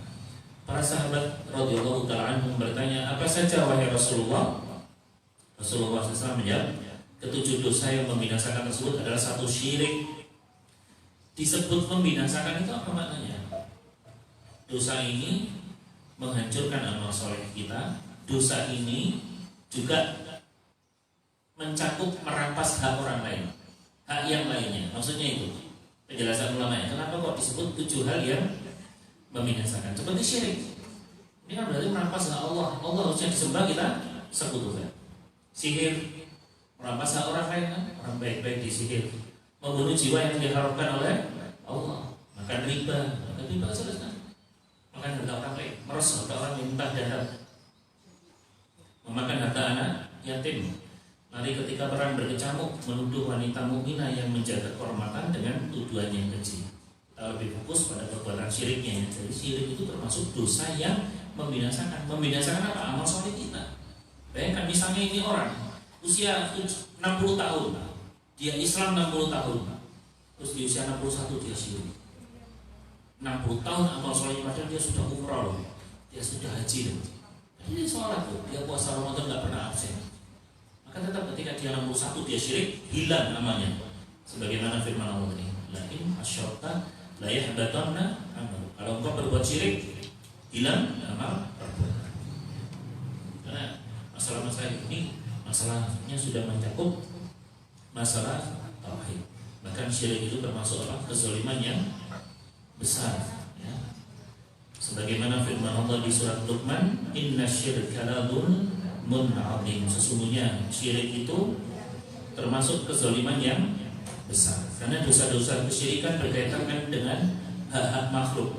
Para sahabat radhiyallahu ta'ala anhum bertanya, apa saja wahai Rasulullah? Rasulullah SAW menjawab, ketujuh dosa yang membinasakan tersebut adalah satu, syirik. Disebut membinasakan itu apa maknanya? Dosa ini menghancurkan amal soleh kita. Dosa ini juga mencakup merampas hak orang lain, hak yang lainnya. Maksudnya itu penjelasan ulamanya. Kenapa kok disebut 7 hal yang membinasakan? Seperti syirik. Ini kan berarti merampas hak Allah. Allah harusnya disembah, kita sekutukan. Sihir, merampas hak orang lain kan? Orang baik-baik disihir. Membunuh jiwa yang diharapkan oleh Allah. Makan riba jelas kan? Makan harta orang lain, meres harta orang yang muntah darah, memakan harta anak yatim. Mari ketika perang berkecamuk menuduh wanita mukminah yang menjaga kehormatan dengan tuduhan yang keji. Kita lebih fokus pada perbuatan syiriknya. Jadi syirik itu termasuk dosa yang membinasakan. Membinasakan apa? Amal soleh kita. Bayangkan misalnya ini orang usia 60 tahun, dia Islam 60 tahun, terus di usia 61 dia syirik. 60 tahun amal solehnya, padahal dia sudah umrah, dia sudah haji, jadi dia sholat tuh, dia puasa Ramadan nggak pernah absen. Maka tetap ketika dia 61 dia syirik, hilang namanya. Sebagaimana firman Allah ini, la in asyrakta la yahbatanna amal. Kalau engkau berbuat syirik, hilang amal perbuatan. Karena masalah-masalah ini masalahnya sudah mencakup masalah tauhid. Bahkan syirik itu termasuk apa? Kezaliman yang besar, ya. Sebagaimana firman Allah di surat Luqman, inna syirka la dzulmun 'adzim. Sesungguhnya syirik itu termasuk kezaliman yang besar. Karena dosa-dosa kesyirikan berkaitan dengan hak-hak makhluk.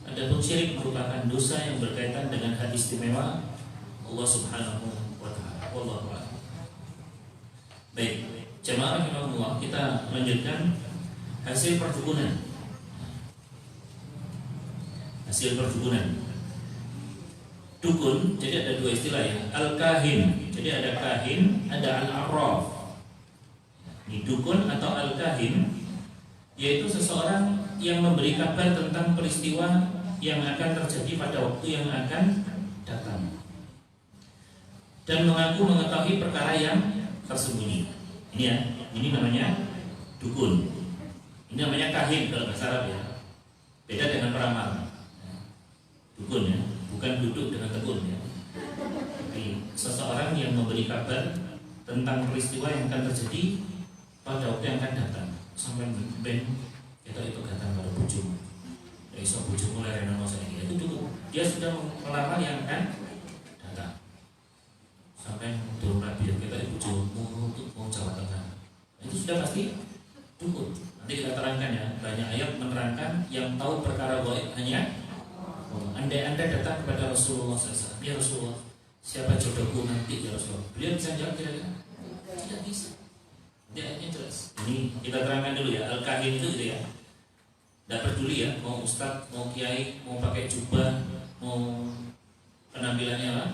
Adapun syirik merupakan dosa yang berkaitan dengan hak istimewa Allah Subhanahu wa taala. Wallahu a'lam. Baik, jemaah rahimahullah, kita lanjutkan hasil perdukunan. Hasil perdukunan. Dukun, jadi ada dua istilah ya. Al-kahin, jadi ada kahin, ada al-arraf. Ini dukun atau al-kahin, yaitu seseorang yang memberi kabar tentang peristiwa yang akan terjadi pada waktu yang akan datang, dan mengaku mengetahui perkara yang tersembunyi. Ini ya, ini namanya dukun. Ini namanya kahin kalau bahasa Arab ya. Beda dengan peramal. Dukun ya, bukan duduk dengan tekun ya. Jadi seseorang yang memberi kabar tentang peristiwa yang akan terjadi pada waktu yang akan datang. Sampai ben kita itu datang pada bujung. Ya iso bujung mulai rena masa ini. Itu dukun. Dia sudah melamar yang akan datang. Sampai turun nabi kita bujungmu untuk mau Jawa Tengah. Itu sudah pasti dukun. Nanti kita terangkan ya. Banyak ayat menerangkan yang tahu perkara gaib hanya Andai Anda datang kepada Rasulullah SAW, ya Rasulullah, siapa jodohku nanti ya Rasulullah? Beliau bisa jawab kira-kira? Tidak bisa. Nanti ayatnya jelas. Ini kita terangkan dulu ya. Al-kahin itu gitu ya. Tidak peduli ya, mau ustadz, mau kiai, mau pakai jubah, mau penampilannya apa?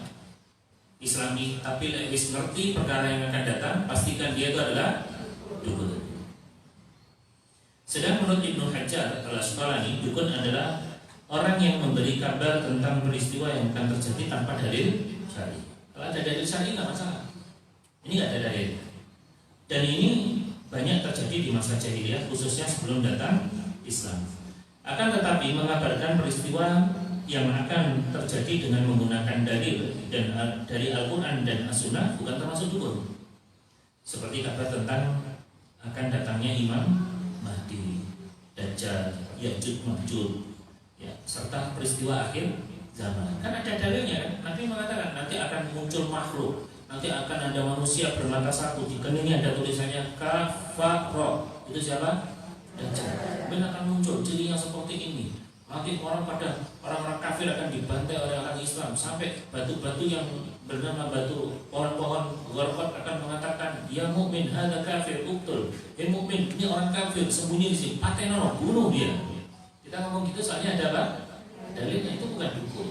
Islami, tapi lebih ngerti perkara yang akan datang, pastikan dia itu adalah dukun. Sedang menurut Ibnu Hajar al-Asqalani, dukun adalah orang yang memberi kabar tentang peristiwa yang akan terjadi tanpa dalil syar'i. Kalau ada dalil syar'i nggak masalah. Ini nggak ada dalil. Dan ini banyak terjadi di masa jahiliyah, khususnya sebelum datang Islam. Akan tetapi mengabarkan peristiwa yang akan terjadi dengan menggunakan dalil dan dari Al-Quran dan As-Sunnah bukan termasuk dukun. Seperti kabar tentang akan datangnya Imam Mahdi, Dajjal, Ya'juj Ma'juj, ya, serta peristiwa akhir zaman. Kan ada dalilnya kan? Nanti mengatakan nanti akan muncul makhluk, nanti akan ada manusia bermata satu, di keningnya ada tulisannya kafaro. Itu siapa? Dajjal. Kemudian akan muncul cirinya seperti ini. Nanti orang-orang kafir akan dibantai oleh orang Islam, sampai batu-batu yang bernama batu pohon-pohon gharqad akan mengatakan, ya mukmin, hadza kafir, uqtul. Ya mukmin, ini orang kafir, sembunyi di sini, patenono, bunuh dia. Kita ngomong gitu soalnya ada apa? Dalilnya itu bukan dukun.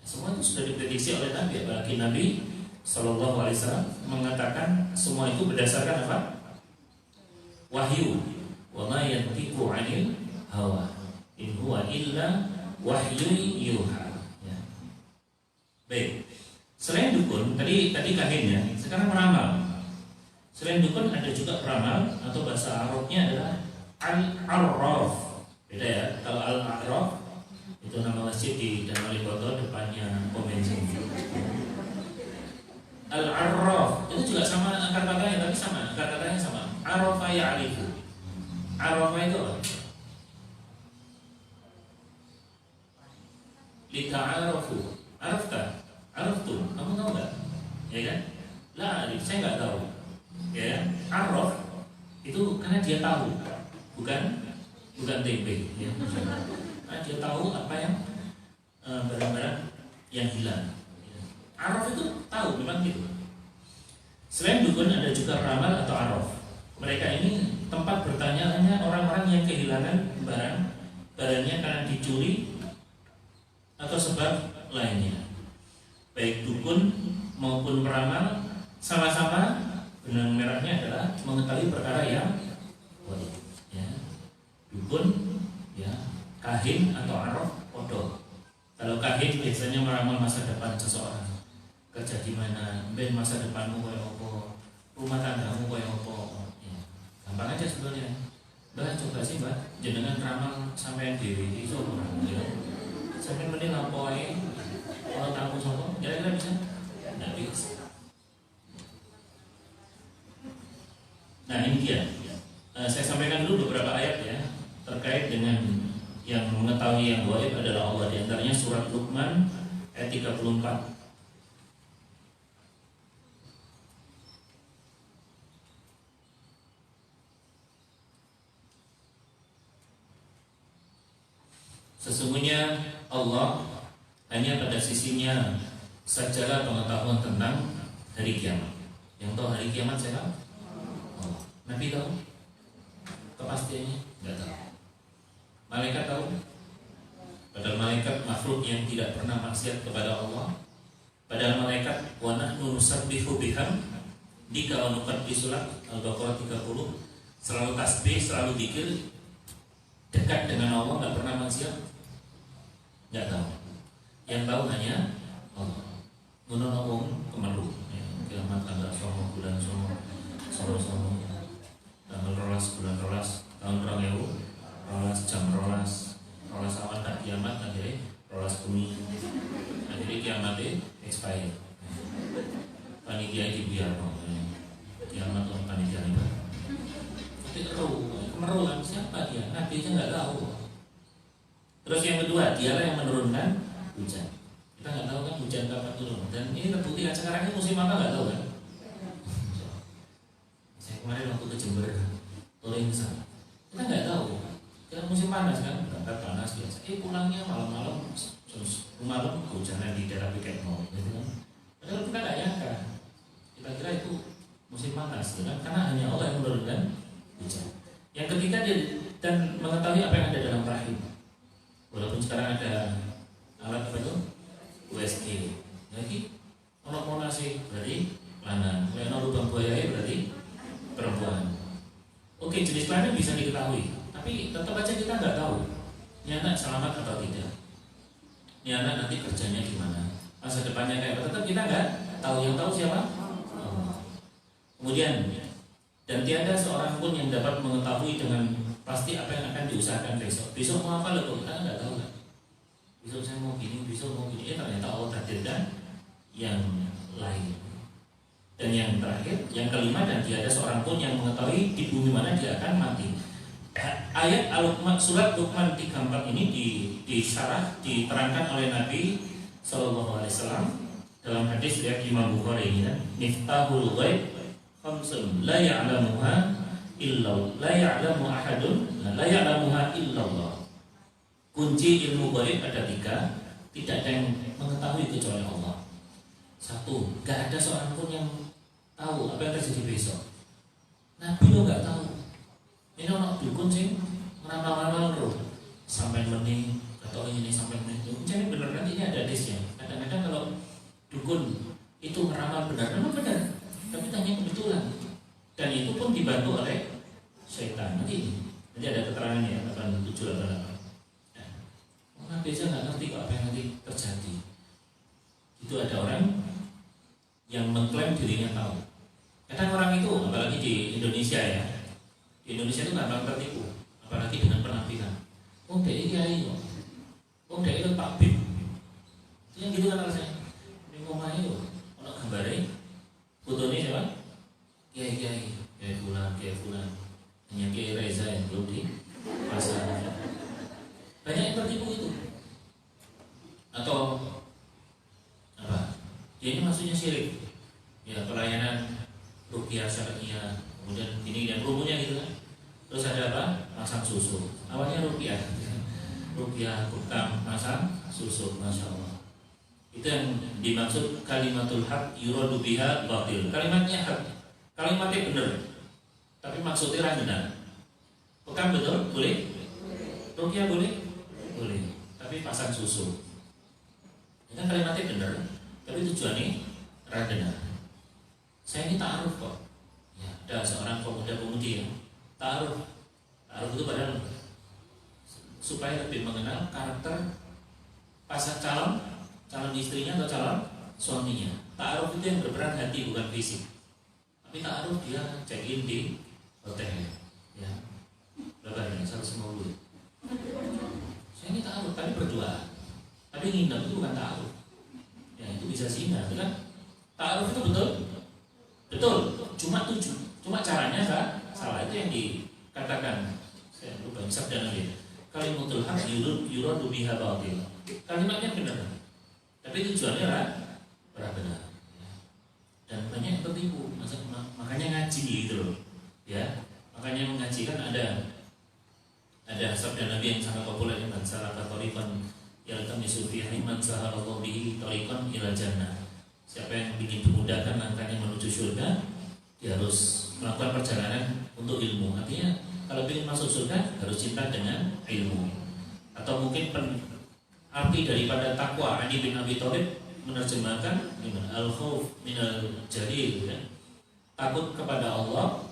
Semua itu sudah diprediksi oleh Nabi, apalagi Nabi Shallallahu Alaihi Wasallam mengatakan semua itu berdasarkan apa? Wahyu. Wa ma yantiqu 'anil hawa. In huwa illa wahyu yuha. Ya. Baik. Selain dukun, tadi kahin ya. Sekarang peramal. Selain dukun ada juga peramal atau bahasa Arabnya adalah al-arraf. Beda ya, kalau Al-A'raf itu nama masjid di Dan Waliboto, depannya pom bensin. Al-A'raf itu juga sama akar katanya, tapi sama akar katanya sama. Arafa ya'rifu. Arafa itu apa? Lita'arafu. Arafta? Araftu. Kamu tahu nggak? Ya kan? Lah, saya nggak tahu. Ya, Araf itu karena dia tahu, bukan tempe ya. Nah, dia tahu apa yang barang-barang yang hilang. Araf itu tahu, memang gitu. Selain dukun ada juga peramal atau araf. Mereka ini tempat bertanya-tanya orang-orang yang kehilangan barangnya karena dicuri atau sebab lainnya. Baik dukun maupun peramal sama-sama benang merahnya adalah mengetahui perkara yang gaib. Ya. Dukun, ya, kahin atau arwah podo. Kalau kahin biasanya meramal masa depan seseorang, kerja di mana, ben masa depanmu kayak apa, rumah tanggamu kayak apa. Ya. Gampang aja sebenarnya. Mbak coba sih mbak, jenengan ramal sampai diri itu orang, ya. Sampai mending lampoi, kalau tamu sopo, kira-kira bisa? Nggak bisa. Nah ini dia. Saya sampaikan dulu beberapa ayat ya terkait dengan yang mengetahui yang gaib adalah Allah. Di antaranya surat Luqman ayat 34. Sesungguhnya Allah hanya pada sisinya sajalah pengetahuan tentang hari kiamat. Yang tahu hari kiamat siapa? Allah. Nabi tahu? Kepastiannya? Tidak tahu. Malaikat tahu? Padahal malaikat makhluk yang tidak pernah maksiat kepada Allah. Padahal malaikat wa nahnu nusabbihu bihamdika wa nuqaddisu lak, Al-Baqarah 30. Selalu tasbih, selalu zikir, dekat dengan Allah, tidak pernah maksiat. Tidak tahu. Yang tahu hanya Allah. Menurut Allah kemerlu. Kiamat tanggal 9 bulan 9 tanggal 12 bulan 12 tahun 2000 jam 12 awan tak kiamat akhirnya 12 bumi akhirnya kiamatnya expired. Panitia dibiar kiamat orang panitia ini. Tapi kemeruan siapa dia? Nabi aja nggak tahu. Terus yang kedua, dialah yang menurunkan hujan. Kita nggak tahu kan hujan kapan turun. Dan ini terbukti kan sekarang ini musim apa nggak tahu kan? Saya kemarin waktu ke Jember, turun ke sana. Kita nggak tahu. Kan musim panas kan, berangkat panas biasa. Pulangnya malam-malam, malam hujannya di daerah kayak mau, gitu kan? Padahal kita nggak nyangka. Kita kira itu musim panas, gitu kan? Karena hanya Allah yang menurunkan hujan. Yang ketiga dia dan mengetahui apa yang ada dalam rahim. Walaupun sekarang ada alat apa itu? USG. Lagi ono monasi berarti lanang, ono lubang buaya berarti perempuan. Oke, jenis kelamin bisa diketahui, tapi tetap aja kita nggak tahu ini anak selamat atau tidak. Ini anak nanti kerjanya gimana, masa depannya kayak apa, tetap kita nggak tahu. Yang tahu siapa? Kemudian dan tiada seorang pun yang dapat mengetahui dengan pasti apa yang akan diusahakan besok. Besok mau apa loh? Kita nggak tahu kan. Besok saya mau gini, besok mau gini. Ternyata Allah takdirkan yang lain. Dan yang terakhir, yang kelima, dan tiada seorang pun yang mengetahui di bumi mana dia akan mati. Ayat Al-Luqman, surat Luqman 34 ini disyarah, diterangkan oleh Nabi SAW dalam hadis riwayat Imam Bukhari ini kan, Miftahul ghaib khamsun la ya'lamuha illallah. Kunci ilmu gaib ada 3, tidak ada yang mengetahui kecuali Allah. 1, gak ada seorang pun yang tahu apa yang terjadi besok. Nabi lo gak tahu. Ini orang dukun sih ngeramal-ramal roh sampai menit atau ini sampai menit. Jadi benar kan ini ada hadisnya. Kadang-kadang kalau dukun itu ngeramal benar, memang benar, tapi tanya kebetulan. Dan itu pun dibantu oleh syaitan. Nanti ada keterangannya 87 atau 8. Orang biasa nggak ngerti apa yang nanti terjadi. Itu ada orang yang mengklaim dirinya tahu. Kadang orang itu, apalagi di Indonesia ya, di Indonesia itu gampang tertipu, apalagi dengan penampilan. Oh dia kiai, oh dia itu tabib. Itu yang gitu kan rasanya. Ini ngomongnya itu, orang gambarnya, fotonya siapa? Kiai fulan. Hanya Kiai Reza yang belum di pasar. Banyak yang tertipu itu. Atau apa? Ya ini maksudnya syirik. Ya pelayanan ruqyah syar'iyah, kemudian ini dan rumusnya gitu kan. Terus ada apa? Masang susu. Awalnya ruqyah, hukam masang susu, masya Allah. Itu yang dimaksud kalimatul haq yuradu biha batil. Kalimatnya hak, kalimatnya benar, tapi maksudnya benar. Bukan betul? Boleh? Ruqyah boleh? Boleh. Tapi pasang susu. Ini kan kalimatnya benar, tapi tujuannya benar. Saya ini ta'aruf kok. Ya, ada seorang pemuda-pemudi yang ta'aruf. Ta'aruf itu padahal supaya lebih mengenal karakter pasang calon istrinya atau calon suaminya. Ta'aruf itu yang berperan hati, bukan fisik. Tapi ta'aruf dia check-in di hotel. Ya. Berapa ini? 150. Saya ini ta'aruf, tapi berdua. Tapi nginep itu bukan ta'aruf. Ya, itu bisa zina, kan? Ta'aruf itu betul? Betul. Cuma caranya salah. Itu yang dikatakan. Saya lupa sabda Nabi. Kalimatul haq yuradu biha batil. Kalimatnya benar. Tapi tujuannya benar. Dan banyak yang tertipu. Makanya ngaji gitu loh. Ya. Makanya mengaji kan ada sabda Nabi yang sangat populer yang salah katorikan yaltamisu fihi man sahalallahu bihi tariqan ila jannah. Siapa yang ingin memudahkan langkahnya menuju surga, dia harus melakukan perjalanan untuk ilmu. Artinya kalau ingin masuk surga harus cinta dengan ilmu. Atau mungkin arti daripada takwa, Ali bin Abi Thalib menerjemahkan al-khauf minal jalil, ya. Takut kepada Allah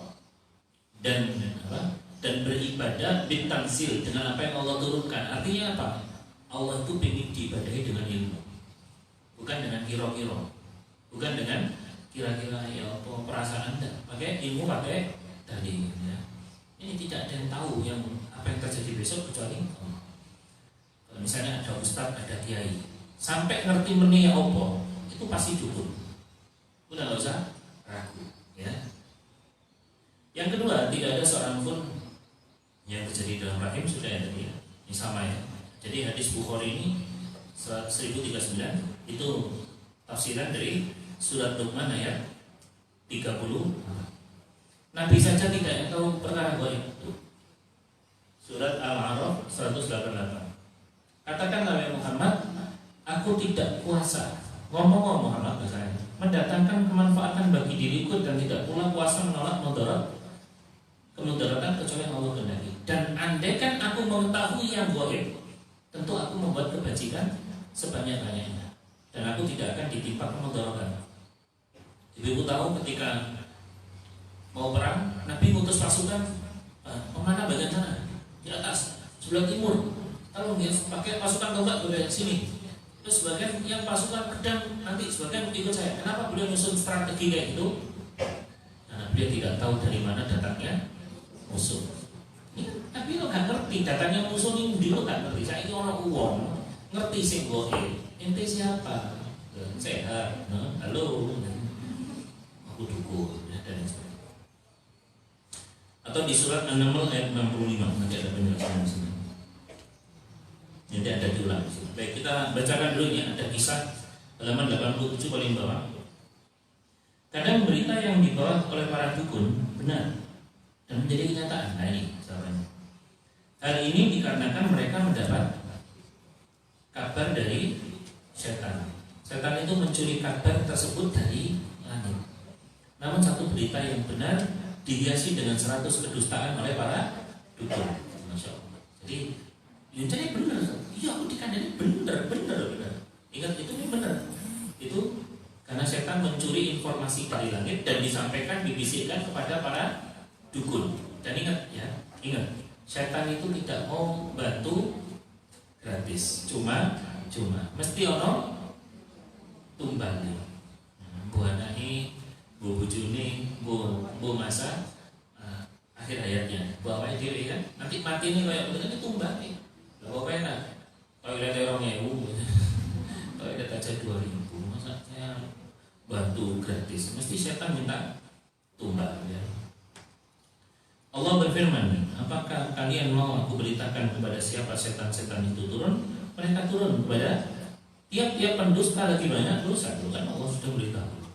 dan beribadah bitanzil dengan apa yang Allah turunkan. Artinya apa? Allah itu ingin diibadahi dengan ilmu, bukan dengan kira-kira, bukan dengan kira-kira ya apa perasaan Anda. Pakai ilmu, pakai dalil. Ya. Ini tidak ada yang tahu yang apa yang terjadi besok kecuali Allah. Kalau misalnya ada ustadz, ada kiai, sampai ngerti meni apa, itu pasti dukun. Udah nggak usah ragu. Ya. Yang kedua, tidak ada seorang pun yang terjadi dalam rahim sudah ada dia. Ini sama ya. Jadi hadis Bukhari ini 1039 itu tafsiran dari surat Luqman ayat 30. Nabi saja tidak tahu perkara gaib itu. Surat Al-A'raf 188. Katakan Nabi Muhammad, aku tidak kuasa ngomong Muhammad bahasanya, mendatangkan kemanfaatan bagi diriku dan tidak pula kuasa menolak kemudaratan kecuali yang Allah kehendaki. Dan andaikan aku mengetahui yang gaib, tentu aku membuat kebajikan sebanyak-banyaknya dan aku tidak akan ditimpa kemudaratan. Ibu tahu ketika mau perang, Nabi mengutus pasukan kemana bagian sana? Di atas, sebelah timur. Kalau dia pakai pasukan tombak ke sini, terus sebagian yang pasukan pedang nanti sebagian ikut saya. Kenapa beliau nyusun strategi kayak itu? Karena beliau tidak tahu dari mana datangnya musuh. Tapi lo gak ngerti datangnya musuh ini, dia lo gak ngerti. Saya ini orang uang ngerti sih gue. Ente siapa? Sehat. Halo. Aku dukung. Dan atau di surat An-Naml ayat 65 nanti ada penjelasan di sini. Nanti ada diulang. Baik, kita bacakan dulu ini. Ada kisah halaman 87 paling bawah. Kadang berita yang dibawa oleh para dukun benar dan menjadi kenyataan. Nah ini sahabatnya. Hal ini dikarenakan mereka mendapat kabar dari setan. Setan itu mencuri kabar tersebut dari langit. Namun satu berita yang benar dihiasi dengan 100 kedustaan oleh para dukun. Masya Allah. Jadi ini benar. Iya, aku dikandani benar. Ingat itu benar. Itu karena setan mencuri informasi dari langit dan disampaikan, dibisikkan kepada para dukun. Dan ingat, setan itu tidak mau bantu gratis, cuma mesti ono tumbali. Bu anake, bu bojone, bu masa akhir hayatnya. Bu awake dhewe kan nanti mati nih kayak begini tumbali. Lah kok enak. Toilet 2.000. Toilet aja 2.000. Masa saya bantu gratis? Mesti setan minta tumbal ya. Allah berfirman, apakah kalian mau aku beritakan kepada siapa setan-setan itu turun? Mereka turun kepada tiap-tiap pendusta lagi banyak dosa. Kan Allah sudah beritahu.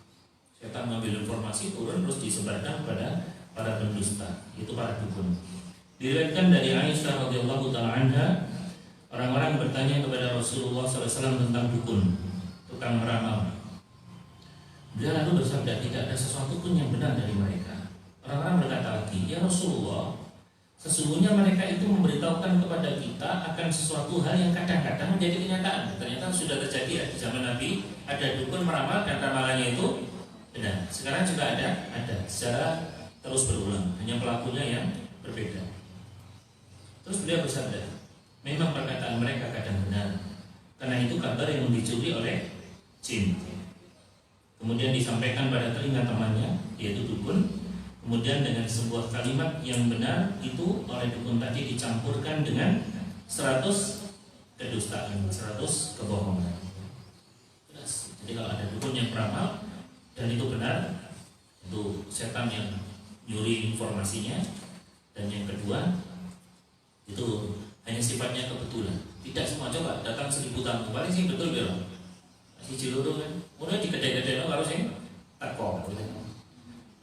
Setan mengambil informasi turun terus disebarkan kepada para pendusta, itu para dukun. Diriwayatkan dari Aisyah radhiyallahu taala anha, orang-orang bertanya kepada Rasulullah SAW tentang dukun, tukang meramal. Beliau lalu bersabda, tidak ada sesuatu pun yang benar dari mereka. Orang-orang berkata lagi, ya Rasulullah, Sesungguhnya mereka itu memberitahukan kepada kita akan sesuatu hal yang kadang-kadang menjadi kenyataan. Ternyata sudah terjadi ya di zaman Nabi, ada dukun meramal dan ramalannya itu benar. Sekarang juga ada secara terus berulang, hanya pelakunya yang berbeda. Terus beliau bersabda, memang perkataan mereka kadang benar, karena itu kabar yang dicuri oleh jin. Kemudian disampaikan pada telinga temannya, yaitu dukun. Kemudian dengan sebuah kalimat yang benar itu oleh dukun tadi dicampurkan dengan 100 kedustaan, 100 kebohongan. Jadi kalau ada dukun yang beramal dan itu benar, itu setan yang nyuri informasinya. Dan yang kedua, itu hanya sifatnya kebetulan. Tidak semua, coba datang 1000 tamu, paling sih betul belum? Masih ciluru kan, udah digede-gede harus sih teko gitu.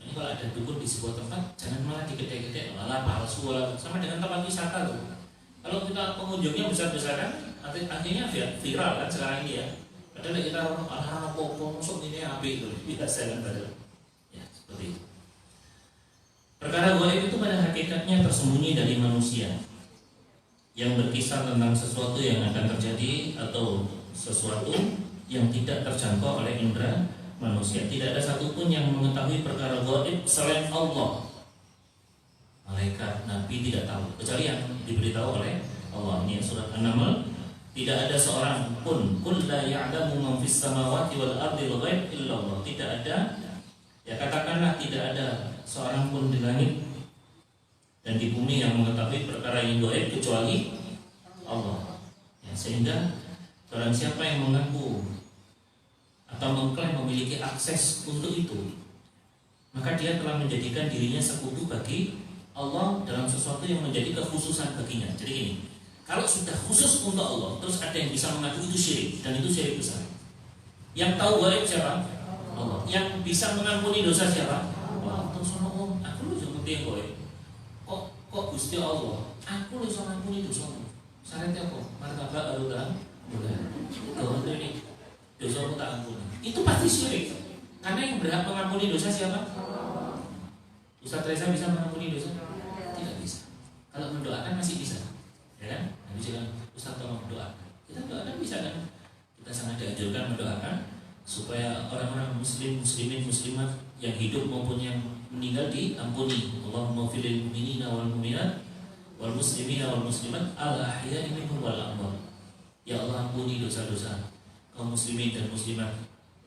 Ini kalau ada dukun di sebuah tempat, jangan malah digede-gede, malah palsu, sama dengan tempat wisata tuh. Kalau kita pengunjungnya besar-besaran, artinya viral kan sekarang ini ya. Padahal kita orang popo masuk ini api itu, biasa kan padahal. Ya seperti itu. Perkara gaib itu pada hakikatnya tersembunyi dari manusia, yang berkisah tentang sesuatu yang akan terjadi atau sesuatu yang tidak terjangkau oleh indera manusia. Tidak ada satupun yang mengetahui perkara gaib selain Allah. Malaikat, Nabi tidak tahu, kecuali yang diberitahu oleh Allah. Ini surat An-Naml. Tidak ada seorang pun, qul la ya'lamu man fis samawati wal ardi al-ghaib illa Allah. Tidak ada, ya katakanlah tidak ada seorang pun di langit dan di bumi yang mengetahui perkara yang gaib kecuali Allah. Ya, sehingga barang siapa yang mengaku atau mengklaim memiliki akses untuk itu, maka dia telah menjadikan dirinya sekutu bagi Allah dalam sesuatu yang menjadi kekhususan baginya. Jadi gini, kalau sudah khusus untuk Allah, terus ada yang bisa mengadu, itu syirik, dan itu syirik besar. Yang tahu gaib siapa? Allah. Yang bisa mengampuni dosa siapa? Allah. Terus orang aku lu yang penting gaib. Kok Gusti Allah, aku lu bisa mengampuni dosa. Syaratnya kok martabak alutan, mulai. Ini dosa tak ampuni. Itu pasti syirik. Karena yang berhak mengampuni dosa siapa? Ustaz Reza bisa mengampuni dosa? Tidak bisa. Kalau mendoakan masih bisa, ya kan? Nabi bilang, Ustaz tolong doakan. Kita doakan bisa kan? Kita sangat dianjurkan mendoakan supaya orang-orang muslim, muslimin, muslimat yang hidup maupun yang meninggal diampuni. Allahumma filil mu'minina wal mu'minat wal muslimina wal muslimat al ahya'i minhum wal amwat. Ya Allah, ampuni dosa-dosa kaum muslimin dan muslimat,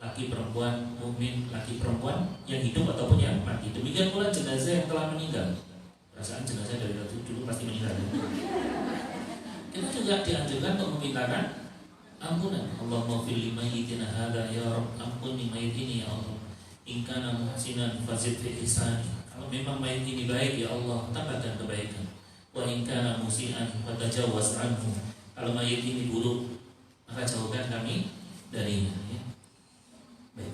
laki perempuan, mukmin, laki perempuan yang hidup ataupun yang mati. Demikian pula jenazah yang telah meninggal. Perasaan jenazah dari dulu pasti meninggal. Kita juga dianjurkan untuk memintakan ampunan. Allahumma fil mayyitina hadza ya Rabb, ampuni mayit ini ya Allah. In kana muhsinan fazid fi ihsani. Kalau memang mayit ini baik ya Allah, tambahkan kebaikan. Wa in kana musian fatajawaz anhu. Kalau mayit ini buruk, maka jauhkan kami darinya, ya. Baik.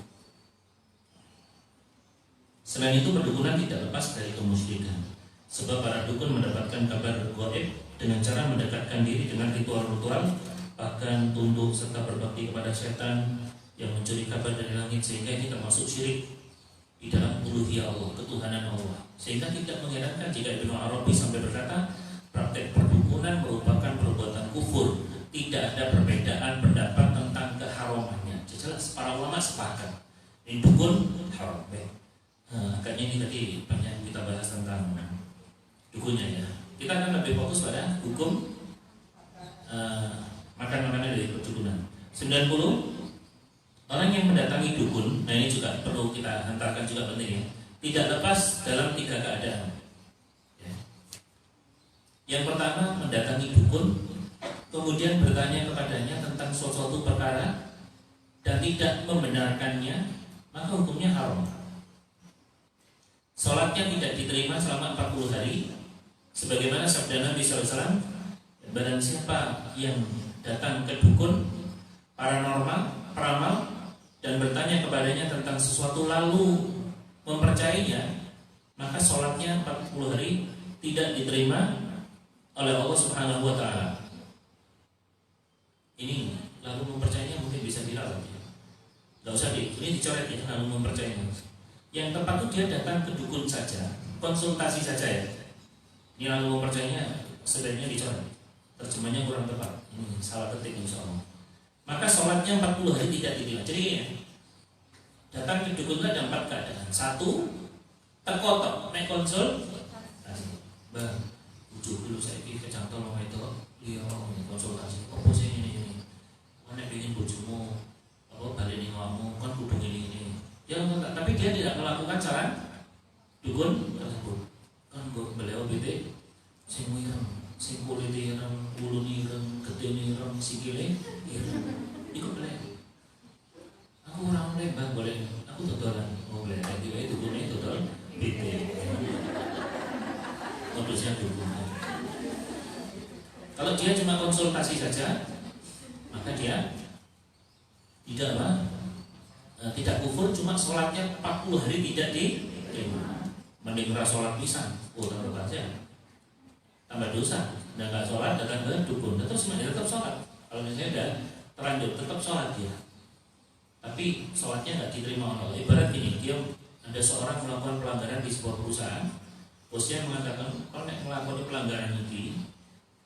Selain itu, perdukunan tidak lepas dari kemusyrikan. Sebab para dukun mendapatkan kabar gaib dengan cara mendekatkan diri dengan ritual-ritual, bahkan tunduk serta berbakti kepada setan yang mencuri kabar dari langit, sehingga ini termasuk syirik di dalam uluhiyah Allah, ketuhanan Allah. Sehingga tidak mengherankan jika Ibnu Arabi sampai berkata, praktek perdukunan merupakan perbuatan kufur. Tidak ada perbedaan pendapat tentang keharamannya. Jelas para ulama sepakat ini dukun haram. Agaknya ini tadi banyak kita bahas tentang dukunnya ya. Kita akan lebih fokus pada hukum makan makanan dari perdukunan. 90 orang yang mendatangi dukun, nah ini juga perlu kita hantarkan juga penting ya. Tidak lepas dalam 3 keadaan. Ya. Yang pertama, mendatangi dukun, kemudian bertanya kepadanya tentang suatu perkara dan tidak membenarkannya, maka hukumnya haram. Salatnya tidak diterima selama 40 hari, sebagaimana sabda Nabi SAW, barang siapa yang datang ke dukun, paranormal, peramal, dan bertanya kepadanya tentang sesuatu lalu mempercayainya, maka salatnya 40 hari tidak diterima oleh Allah Subhanahu wa Ta'ala. Ini lalu mempercayainya mungkin bisa viral ya. Gak usah ini dicoret ya, lalu mempercayainya. Yang tepat itu dia datang ke dukun saja, konsultasi saja ya. Ini lalu percayanya sebaiknya dicoret. Terjemahnya kurang tepat. Ini salah ketik insya Allah. Maka sholatnya 40 hari tidak diterima. Jadi ya, datang ke dukun itu ada 4 keadaan. 1, terkotok, naik konsul. Bang, ujuk dulu saya ini kecantol sama itu. Iya, konsultasi. Apa sih ini? Mana pengen bojomu? Apa balik nih kamu? Kan kudu ini. Ya enggak, tapi dia tidak melakukan saran dukun tersebut. Kan beliau bete sing wireng, sing kulit ireng, ulu ireng, getih ireng, sikile ireng. Iku beliau. Aku orang lembang boleh, aku dodolan. Oh boleh, jadi dukunnya dodol bete. Modusnya dukun. Kalau dia cuma konsultasi saja, maka dia tidak kufur, cuma sholatnya 40 hari tidak diterima. Mending sholat pisan, tambah baca, tambah dosa. Dan nggak sholat datang ke dukun, tetap sholat. Kalau misalnya udah terlanjur, tetap sholat dia. Tapi sholatnya nggak diterima oleh Allah. Ibarat gini, dia ada seorang melakukan pelanggaran di sebuah perusahaan, bosnya mengatakan, kalau melakukan pelanggaran ini,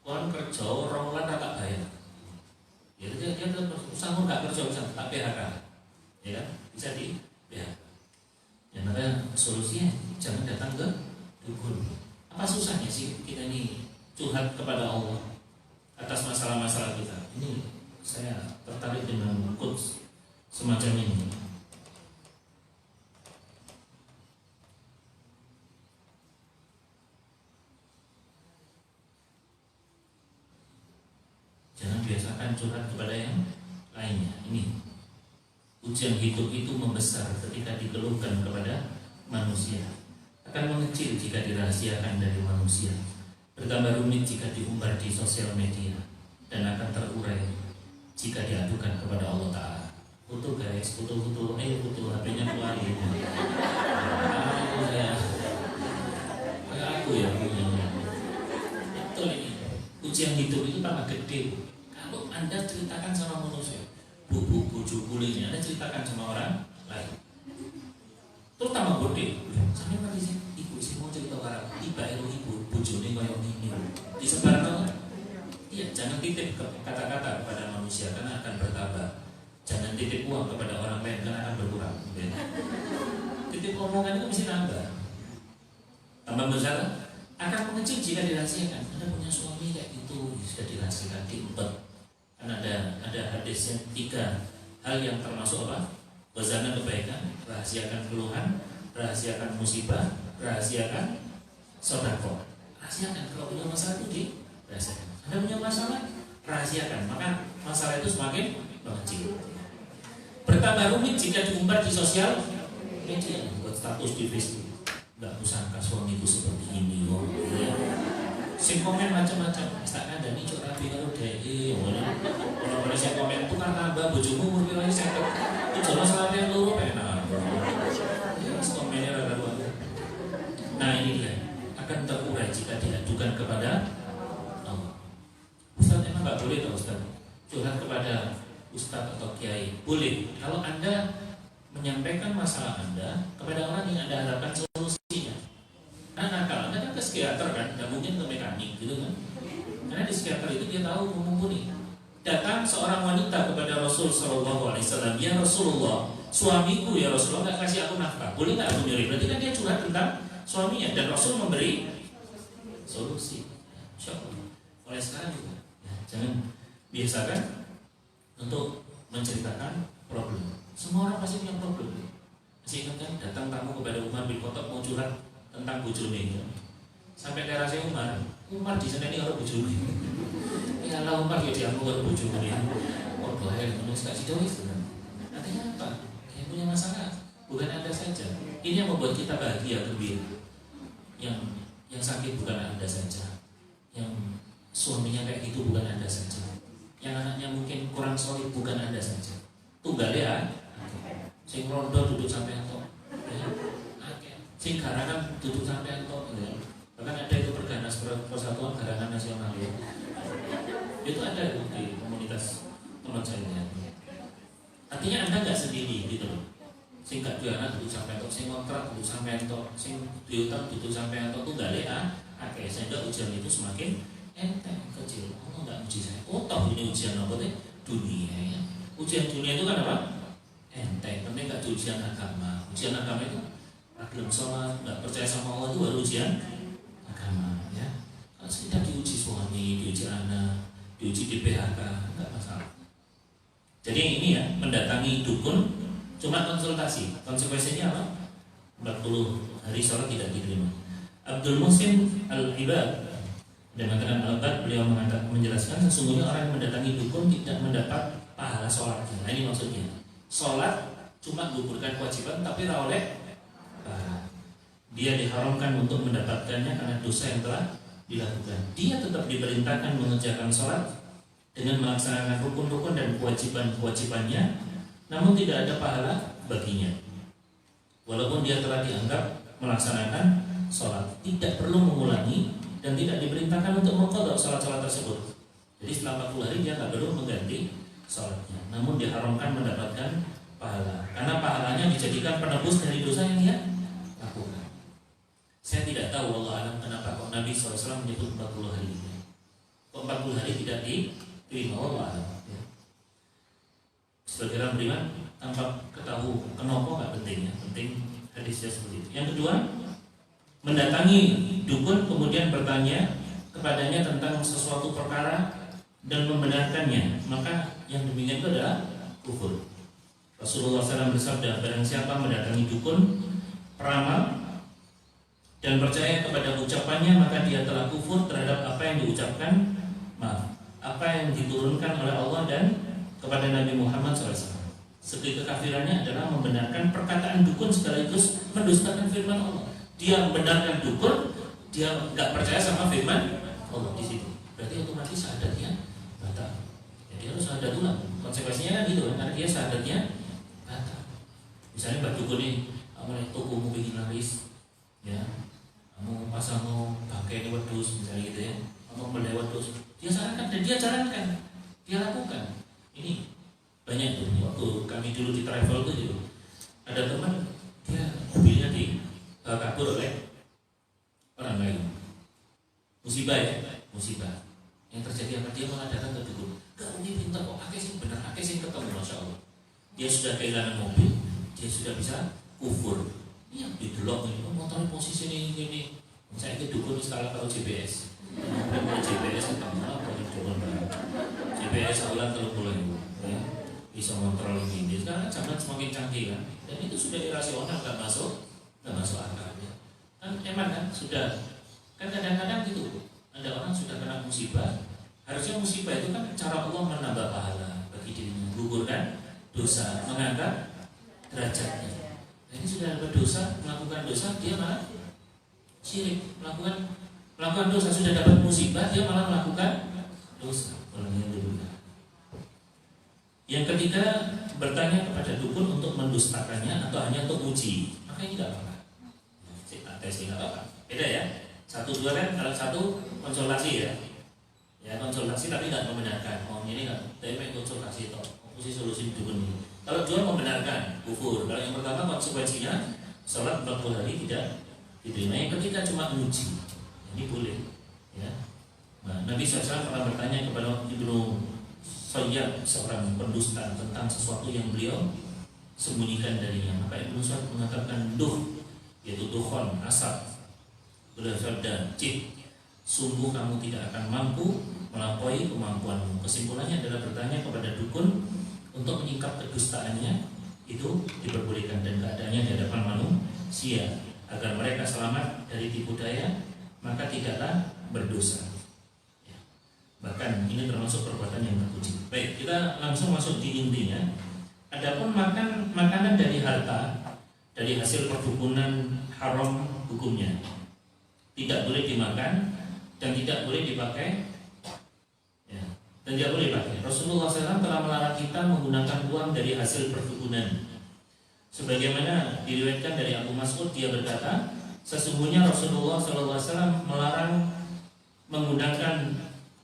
kau kerja orang lain tak bayar. Ya dia usaha nggak kerja, usaha tak PHK. Ya bisa di PHK. Ya maka solusinya jangan datang ke dukun. Apa susahnya sih kita ini curhat kepada Allah atas masalah-masalah kita? Ini saya tertarik dengan quotes semacam ini. Jangan biasakan curhat kepada yang lainnya. Ini ujian hidup itu membesar ketika dikeluhkan kepada manusia, akan mengecil jika dirahasiakan dari manusia, bertambah rumit jika diumbar di sosial media, dan akan terurai jika diadukan kepada Allah Ta'ala. Foto guys, foto, ayo foto, HP-nya keluarin. Kayak aku ya punya. Betul ini. Ujian hidup itu tambah gede. Kalau Anda ceritakan sama manusia, bubu kulitnya, Anda ceritakan sama orang lain, terus tambah gede. Sampai nanti sih, ibu sih mau cerita orang tiba ibu bujune koyo ini disebar dong. Iya, jangan titip kata-kata kepada manusia karena akan bertambah. Jangan titip uang kepada orang lain karena akan berkurang. Titip omongan itu mesti nambah. Tambah besar akan mengecil jika dirahasiakan. Anda punya suami kayak gitu sudah dirahasiakan, diumpet. Kan ada hadisnya 3 hal yang termasuk apa? Wazana kebaikan, rahasiakan keluhan, rahasiakan musibah, rahasiakan sedekah. Rahasiakan, kalau punya masalah itu dirahasiakan. Anda punya masalah, rahasiakan, maka masalah itu semakin mengecil. Bertambah rumit jika diumbar di sosial media, buat status di Facebook. Enggak kusangka suamiku seperti ini loh. Sing komen macam-macam, tak ada nih cok rapi kalau deh, orang saya komen itu kan tambah bojomu mungkin lagi saya itu jelas rapi yang luruh enak. Komennya rada-rada. Nah ini dia akan terurai jika diadukan kepada Allah. Ustaz emang nggak boleh tak Ustaz curhat kepada Ustaz atau Kiai? Boleh kalau Anda menyampaikan masalah Anda kepada orang yang Anda harapkan solusinya. Nah kalau Anda kan ke psikiater kan, nggak mungkin ke mekanik gitu kan? Karena di psikiater itu dia tahu mumpuni. Datang seorang wanita kepada Rasul Shallallahu Alaihi Wasallam, ya Rasulullah, suamiku ya Rasulullah nggak kasih aku nafkah, boleh nggak aku nyuri? Berarti kan dia curhat tentang suaminya dan Rasul memberi solusi. Oleh sekarang juga, ya, jangan biasakan untuk menceritakan problem. Semua orang pasti punya problem. Masih ingat kan datang tamu kepada Umar bin Khattab mau curhat tentang bojone. Sampai terasnya Umar di sana ini orang bojone. Ya Allah Umar ya dia mau orang bojone. Oh bahaya menulis kasih doa itu. Artinya apa? Yang punya masalah bukan Anda saja. Ini yang membuat kita bahagia gembira. Yang sakit bukan Anda saja. Yang suaminya kayak gitu bukan Anda saja. Yang anaknya mungkin kurang solid bukan Anda saja. Tunggal ya. Sing rondo duduk sampai entok. Sing garangan duduk sampai entok. Bahkan ada itu Perganas Persatuan Garangan Nasional ya. Itu ada di komunitas teman saya. Artinya Anda nggak sendiri gitu loh. Sing gak duana duduk sampai entok, sing kontrak duduk sampai entok, sing diutang duduk sampai entok. Tunggal ya. akeh, sehingga ujian itu semakin enteng, kecil. Allah nggak uji saya. Oh, toh ini ujian apa teh? Dunia ya. Ujian dunia itu kan apa? Enteng. Penting nggak ujian agama. Ujian agama itu belum sholat, nggak percaya sama Allah itu baru ujian agama ya. Kalau kita diuji suami, diuji anak, diuji di PHK, nggak masalah. Jadi ini ya, mendatangi dukun cuma konsultasi. Konsekuensinya apa? 40 hari sholat tidak diterima. Abdul Muhsin Al-Ibad dan mengatakan Al-Ibad, beliau menjelaskan sesungguhnya orang yang mendatangi dukun tidak mendapat pahala sholatnya. Nah ini maksudnya, sholat cuma gugurkan kewajiban tapi tidak oleh pahala. Dia diharamkan untuk mendapatkannya karena dosa yang telah dilakukan. Dia tetap diperintahkan mengerjakan sholat dengan melaksanakan rukun-rukun dan kewajiban-kewajibannya, namun tidak ada pahala baginya. Walaupun dia telah dianggap melaksanakan sholat, tidak perlu mengulangi dan tidak diperintahkan untuk mengqadha sholat-sholat tersebut. Jadi setelah 40 hari dia tidak perlu mengganti sholatnya, namun diharamkan mendapatkan pahala karena pahalanya dijadikan penebus dari dosa yang dia lakukan. Saya tidak tahu Allah alam kenapa kok Nabi SAW menyebut 40 hari. Kok 40 hari tidak diterima Allah alam ya. Sebagai orang beriman tanpa ketahui kenapa nggak penting ya, penting hadisnya seperti itu. Yang kedua, mendatangi dukun kemudian bertanya kepadanya tentang sesuatu perkara dan membenarkannya, maka yang demikian itu adalah kufur. Rasulullah SAW bersabda, barang siapa mendatangi dukun, peramal dan percaya kepada ucapannya, maka dia telah kufur terhadap apa yang diucapkan, apa yang diturunkan oleh Allah dan kepada Nabi Muhammad SAW. Segi kekafirannya adalah membenarkan perkataan dukun sekaligus mendustakan firman Allah. Dia membenarkan dukun, dia nggak percaya sama firman Allah di situ. Berarti otomatis syahadatnya batal. Jadi harus syahadat ulang. Konsekuensinya kan gitu, karena dia syahadatnya batal. Misalnya mbak dukun nih, kamu tokomu bikin laris, ya, kamu pasang bangkai wedus misalnya gitu ya, kamu beli wedus, dia sarankan dan dia jalankan, dia lakukan. Ini banyak tuh, waktu kami dulu di travel tuh gitu, ada teman dia mobilnya kabur oleh orang lain, musibah ya, musibah. Yang terjadi apa, dia malah datang ke dukun. Gak, ini pintar kok, akeh sih benar, akeh sih ketemu, masya Allah. Dia sudah kehilangan mobil, dia sudah bisa kufur. Ini yang didelok ini, motornya posisi ini. Saya ke dukun sekarang kalau GPS, GPS ketemu apa dukun GPS awalnya terlalu ya. Bisa kontrol ini. Sekarang zaman semakin canggih kan, dan itu sudah irasional, nggak masuk akal ya. Kan emang kan sudah, kan kadang-kadang gitu, ada orang sudah kena musibah, harusnya musibah itu kan cara Allah menambah pahala bagi dirinya, menggugurkan dosa, mengangkat derajatnya. Nah, ini sudah berdosa, melakukan dosa, dia malah syirik, melakukan dosa, sudah dapat musibah, dia malah melakukan dosa. Yang ketiga, bertanya kepada dukun untuk mendustakannya atau hanya untuk uji, maka ini tidak apa-apa. Tes ini tidak apa-apa. Beda ya. 1, 2 kan, kalau 1 konsultasi ya konsultasi tapi tidak membenarkan. Oh ini nggak, tapi konsultasi itu, opsi solusi dukun ini. Kalau 2 membenarkan, kufur. Kalau yang pertama konsekuensinya sholat 40 hari tidak diterima. Yang ketiga cuma uji, ini boleh. Ya. Nah, Nabi SAW pernah bertanya kepada Ibnu Sayyad, seorang pendusta, tentang sesuatu yang beliau sembunyikan darinya. Maka Ibnu Sayyad mengatakan yaitu dukhon, asap, bersabda, sungguh kamu tidak akan mampu melampaui kemampuanmu. Kesimpulannya adalah bertanya kepada dukun untuk menyingkap kedustaannya itu diperbolehkan dan keadaannya di hadapan manusia agar mereka selamat dari tipu daya, maka tidaklah berdosa. Bahkan ini termasuk perbuatan yang terpuji. Baik, kita langsung masuk di intinya. Adapun makanan dari harta, dari hasil perdukunan haram hukumnya. Tidak boleh dimakan dan tidak boleh dipakai. Ya, dan tidak boleh dipakai. Rasulullah SAW telah melarang kita menggunakan uang dari hasil perdukunan. Sebagaimana diriwayatkan dari Abu Mas'ud, dia berkata, sesungguhnya Rasulullah SAW melarang menggunakan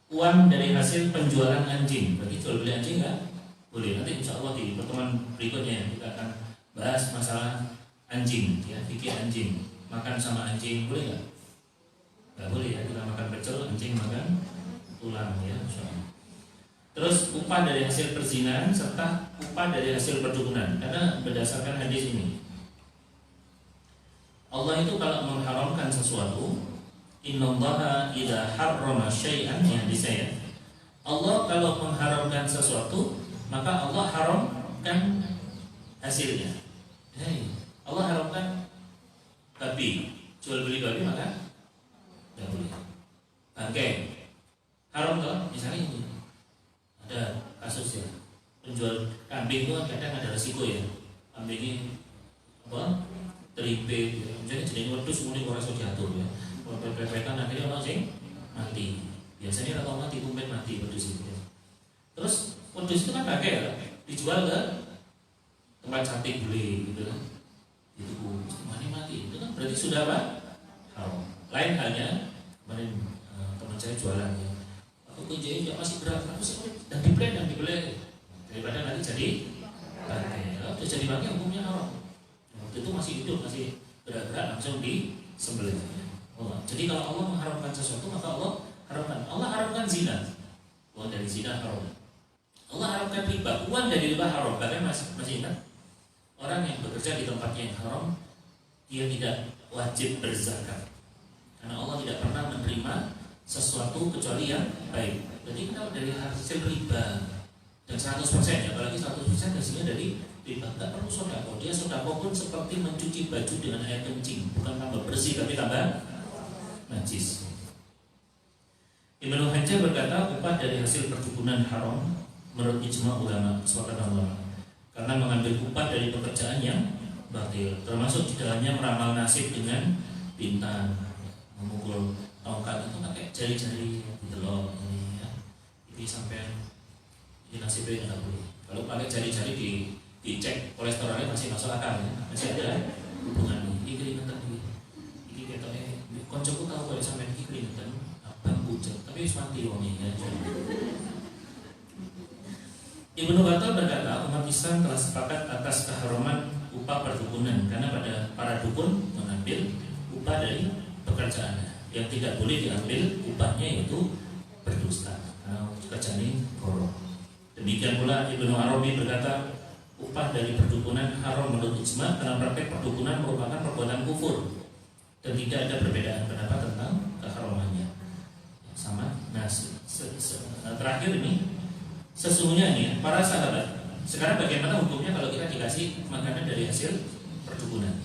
uang dari hasil penjualan anjing. Bagi jual beli anjing nggak boleh. Nanti insya Allah di pertemuan berikutnya kita akan bahas masalah anjing, ya, fikih anjing, makan sama anjing boleh nggak? nggak boleh ya, kita makan pecel, anjing makan tulang ya. Terus upah dari hasil perzinahan serta upah dari hasil perdukunan, karena berdasarkan hadis ini Allah itu kalau mengharamkan sesuatu, innallaha idza harrama syai'an, ya hadis saya, Allah kalau mengharamkan sesuatu maka Allah haramkan hasilnya. Allah haramkan babi, jual beli babi maka tidak boleh. Bangkai haram toh, misalnya ini ada kasus ya, penjual kambing itu kan kadang ada resiko ya, kambing ini apa terhimpit ya. Misalnya jenis wedus kemudian orang iso diatur ya, pepet-pepetan akhirnya orang sing mati, biasanya kalau mati kumpet mati wedus itu ya. Terus wedus itu kan pakai ya, dijual ke tempat sate beli gitu kan, itu mati itu kan berarti sudah apa haram. Lain halnya kemarin teman saya jualan ya, kunjungi nggak masih berat, dan dibeli daripada nanti jadi bangkai. Kalau jadi bangkai hukumnya haram. Waktu itu masih hidup, masih gerak-gerak langsung disembelih. Jadi kalau Allah mengharamkan sesuatu maka Allah haramkan. Allah haramkan zina, uang dari zina haram. Allah haramkan riba, uang dari riba haram. Bahkan masih ingat orang yang bekerja di tempatnya yang haram, dia tidak wajib berzakat karena Allah tidak pernah menerima sesuatu kecuali yang baik. Jadi kalau dari hasil riba dan 100% ya, apalagi 100% hasilnya dari riba, nggak perlu sodako. Dia sodako pun seperti mencuci baju dengan air kencing, bukan tambah bersih tapi tambah najis. Ibnu Hajar berkata upah dari hasil perdukunan haram menurut ijma ulama, kesepakatan ulama, karena mengambil upah dari pekerjaan yang batil, termasuk di dalamnya meramal nasib dengan bintang, memukul tongkat itu pakai jari-jari gitu loh ini ya. Ini sampai ini nasibnya nggak boleh. Kalau pakai jari-jari dicek kolesterolnya masih masuk akal ya, masih ada hubungan ini keringetan ini ketoknya. Koncoku tahu kalau sampai ini keringetan abang bujang, tapi mati wongnya ya. Ibnu Battal berkata umat Islam telah sepakat atas keharaman upah perdukunan karena pada para dukun mengambil upah dari pekerjaannya. Yang tidak boleh diambil upahnya yaitu berdusta, karena kerjaan ini korup. Demikian pula Ibnu Arabi berkata upah dari perdukunan haram menurut ijma karena praktek perdukunan merupakan perbuatan kufur dan tidak ada perbedaan pendapat tentang keharamannya. Sama. Nah, terakhir ini sesungguhnya ini para sahabat. Sekarang bagaimana hukumnya kalau kita dikasih makanan dari hasil perdukunan?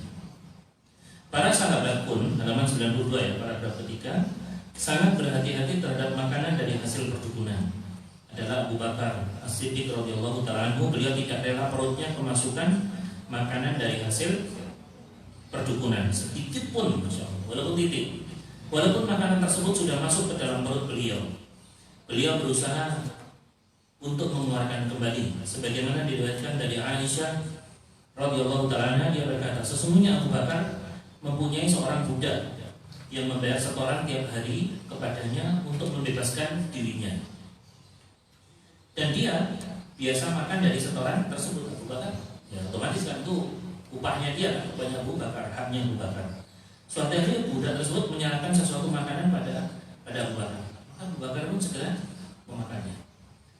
Para sahabat pun, halaman 92 ya, paragraf ketiga, sangat berhati-hati terhadap makanan dari hasil perdukunan. Adalah Abu Bakar As-Siddiq radhiyallahu ta'ala anhu, beliau tidak rela perutnya kemasukan makanan dari hasil perdukunan sedikit pun, Masya Allah, walaupun titik. Walaupun makanan tersebut sudah masuk ke dalam perut beliau, beliau berusaha untuk mengeluarkan kembali. Sebagaimana diriwayatkan dari Aisyah radhiyallahu ta'ala anha, dia berkata, sesungguhnya Abu Bakar mempunyai seorang budak yang membayar setoran tiap hari kepadanya untuk membebaskan dirinya, dan dia biasa makan dari setoran tersebut. Abu Bakar ya otomatis kan itu upahnya dia, upahnya Abu Bakar, haknya Abu Bakar. Suatu hari budak tersebut menyerahkan sesuatu makanan pada Abu Bakar, maka Abu Bakar pun segera memakannya.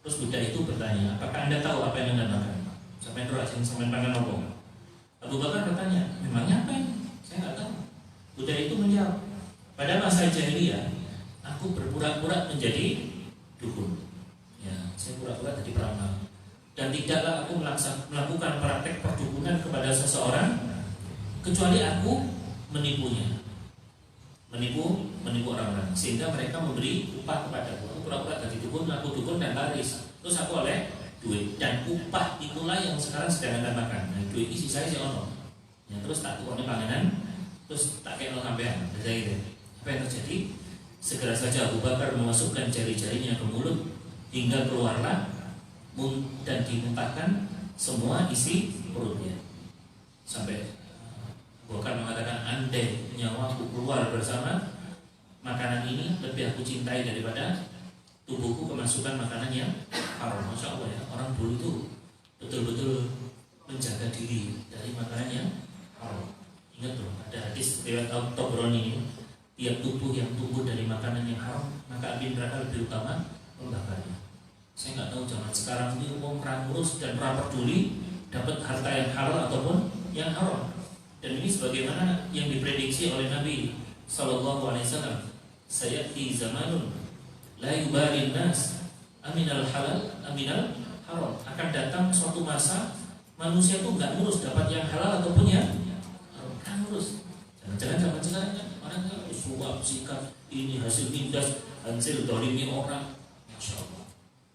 Terus budak itu bertanya, apakah anda tahu apa yang anda makan? Sampai terus sampai pangan ngomong. Abu Bakar bertanya, memangnya apa ini? Saya nggak tahu. Budak itu menjawab, pada masa jahiliyah aku berpura-pura menjadi dukun. Ya, saya pura-pura jadi peramal. Dan tidaklah aku melakukan praktek perdukunan kepada seseorang kecuali aku menipunya, menipu orang-orang sehingga mereka memberi upah kepadaku. Aku pura-pura jadi dukun, aku dukun dan laris. Terus aku oleh duit dan upah itulah yang sekarang sedang anda makan. Nah, duit isi saya sih ono. Ya, terus tak tukangnya panganan, terus tak kayak sampean, gitu. Apa yang terjadi? Segera saja Abu Bakar memasukkan jari-jarinya ke mulut hingga keluarlah dan dimuntahkan semua isi perutnya. Sampai Abu Bakar mengatakan, andai nyawaku keluar bersama makanan ini, lebih aku cintai daripada tubuhku kemasukan makanan yang haram. Masya Allah ya, orang dulu itu betul-betul menjaga diri dari makanan yang haram. Ingat tuh, ada hadis riwayat Tabrani tiap tubuh yang tumbuh dari makanan yang haram, maka api neraka lebih utama membakarnya. Saya nggak tahu zaman sekarang ini orang ngurus dan peduli dapat harta yang halal ataupun yang haram. Dan ini sebagaimana yang diprediksi oleh Nabi Sallallahu Alaihi Wasallam, sayati zamanun la yubalin nas aminal halal aminal haram. Akan datang suatu masa manusia tuh nggak ngurus dapat yang halal ataupun yang haram, nggak ngurus. Jangan-jangan zaman sekarang kan orang suap sikat ini hasil tindas hasil dolimi orang, masya Allah.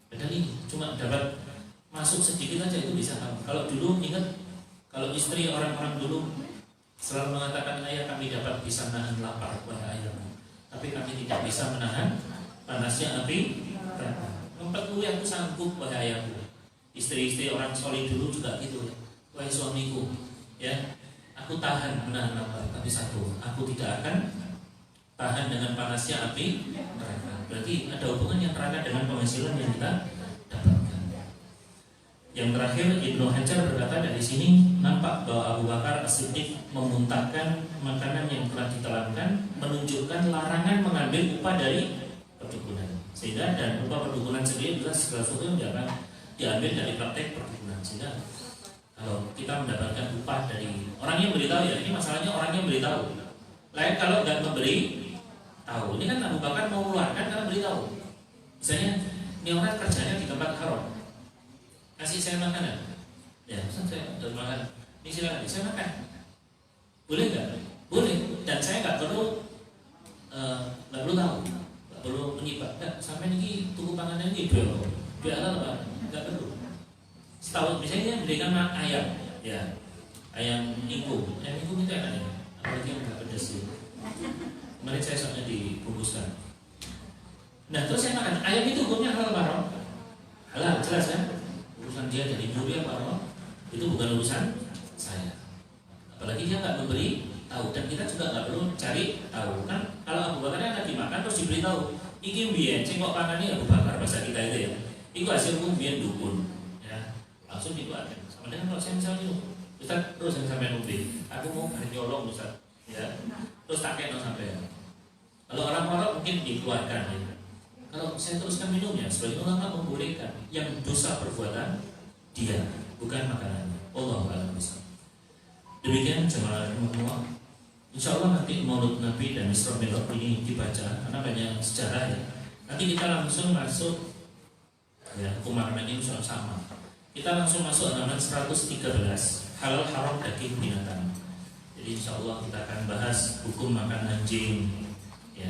Padahal ini cuma dapat masuk sedikit aja itu bisa haram. Kalau dulu ingat, kalau istri orang-orang dulu selalu mengatakan, ayah kami dapat bisa menahan lapar kepada ayahmu, tapi kami tidak bisa menahan panasnya api neraka. 40 aku sanggup wahai ayahku. Istri-istri orang soleh dulu juga gitu ya. Wahai suamiku, ya, aku tahan menahan lapar, tapi satu, aku tidak akan tahan dengan panasnya api neraka. Berarti ada hubungan yang erat dengan penghasilan yang kita dapatkan. Yang terakhir, Ibnu Hajar berkata dari sini nampak bahwa Abu Bakar As-Siddiq memuntahkan makanan yang telah ditelankan, menunjukkan larangan mengambil upah dari perdukunan. Sehingga dan upah perdukunan sendiri adalah segala sesuatu yang akan diambil dari praktek perdukunan. Sehingga kalau kita mendapatkan upah dari orang yang beritahu, ya ini masalahnya orang yang beritahu. Lain kalau nggak memberi tahu, ini kan Abu Bakar mau mengeluarkan karena beritahu. Misalnya ini orang kerjanya di tempat haram, kasih saya makanan, ya saya udah makan, ini silakan saya makan, boleh nggak? Boleh, dan saya nggak perlu tahu, nggak perlu menyibak, nggak sampai ini tuku panganan ini dua apa, nggak perlu. Setahu misalnya berikan ayam, ya ayam ingkung itu enaknya, apalagi yang nggak pedas sih. Kemarin saya soalnya dibungkuskan. Nah terus saya makan ayam itu hukumnya halal haram? Halal, jelas kan? Urusan dia dari duri apa haram itu bukan urusan saya. Apalagi dia nggak memberi tahu, dan kita juga nggak perlu cari tahu kan. Kalau Abu Bakar yang tadi makan terus diberitahu, iki mbien cengkok pangannya Abu Bakar bahasa kita itu ya. Iku hasil mbien dukun, ya langsung dikeluarkan. Sama dengan kalau saya misalnya Ustaz terus yang sampai numpi, aku mau nyolong Ustaz, ya terus tak kena sampai. Kalau orang-orang mungkin dikeluarkan, ya. Kalau saya teruskan minumnya, sebagai ulama membolehkan yang dosa perbuatan dia, bukan makanannya. Allahu a'lam bishawab. Demikian jemaah rahimahullah. Insya Allah nanti Maulid Nabi dan Isra Mi'raj ini dibaca karena banyak sejarah ya. Nanti kita langsung masuk ya, hukum makanan ini sama. Kita langsung masuk halaman 113, halal haram daging binatang. Jadi insya Allah kita akan bahas hukum makan anjing, ya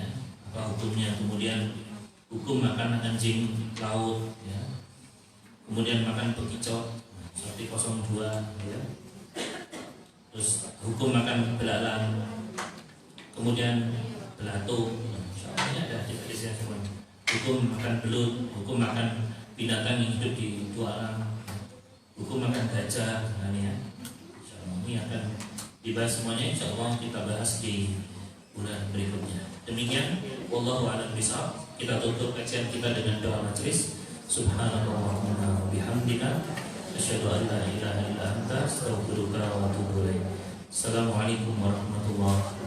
apa hukumnya, kemudian hukum makan anjing laut, ya kemudian makan bekicot seperti 02, ya terus hukum makan belalang, kemudian belatung, insya Allah ini ada hadis-hadisnya semua. Hukum makan belut, hukum makan binatang yang hidup di dua alam, hukum makan gajah, ya insya Allah ini akan dibahas semuanya, insya Allah kita bahas di bulan berikutnya. Demikian, wallahu a'lam bishawab. Kita tutup kajian kita dengan doa majelis. Subhanallahumma wa bihamdika asyhadu an la ilaha illa anta astaghfiruka wa atubu ilaik. Assalamualaikum warahmatullahi wabarakatuh.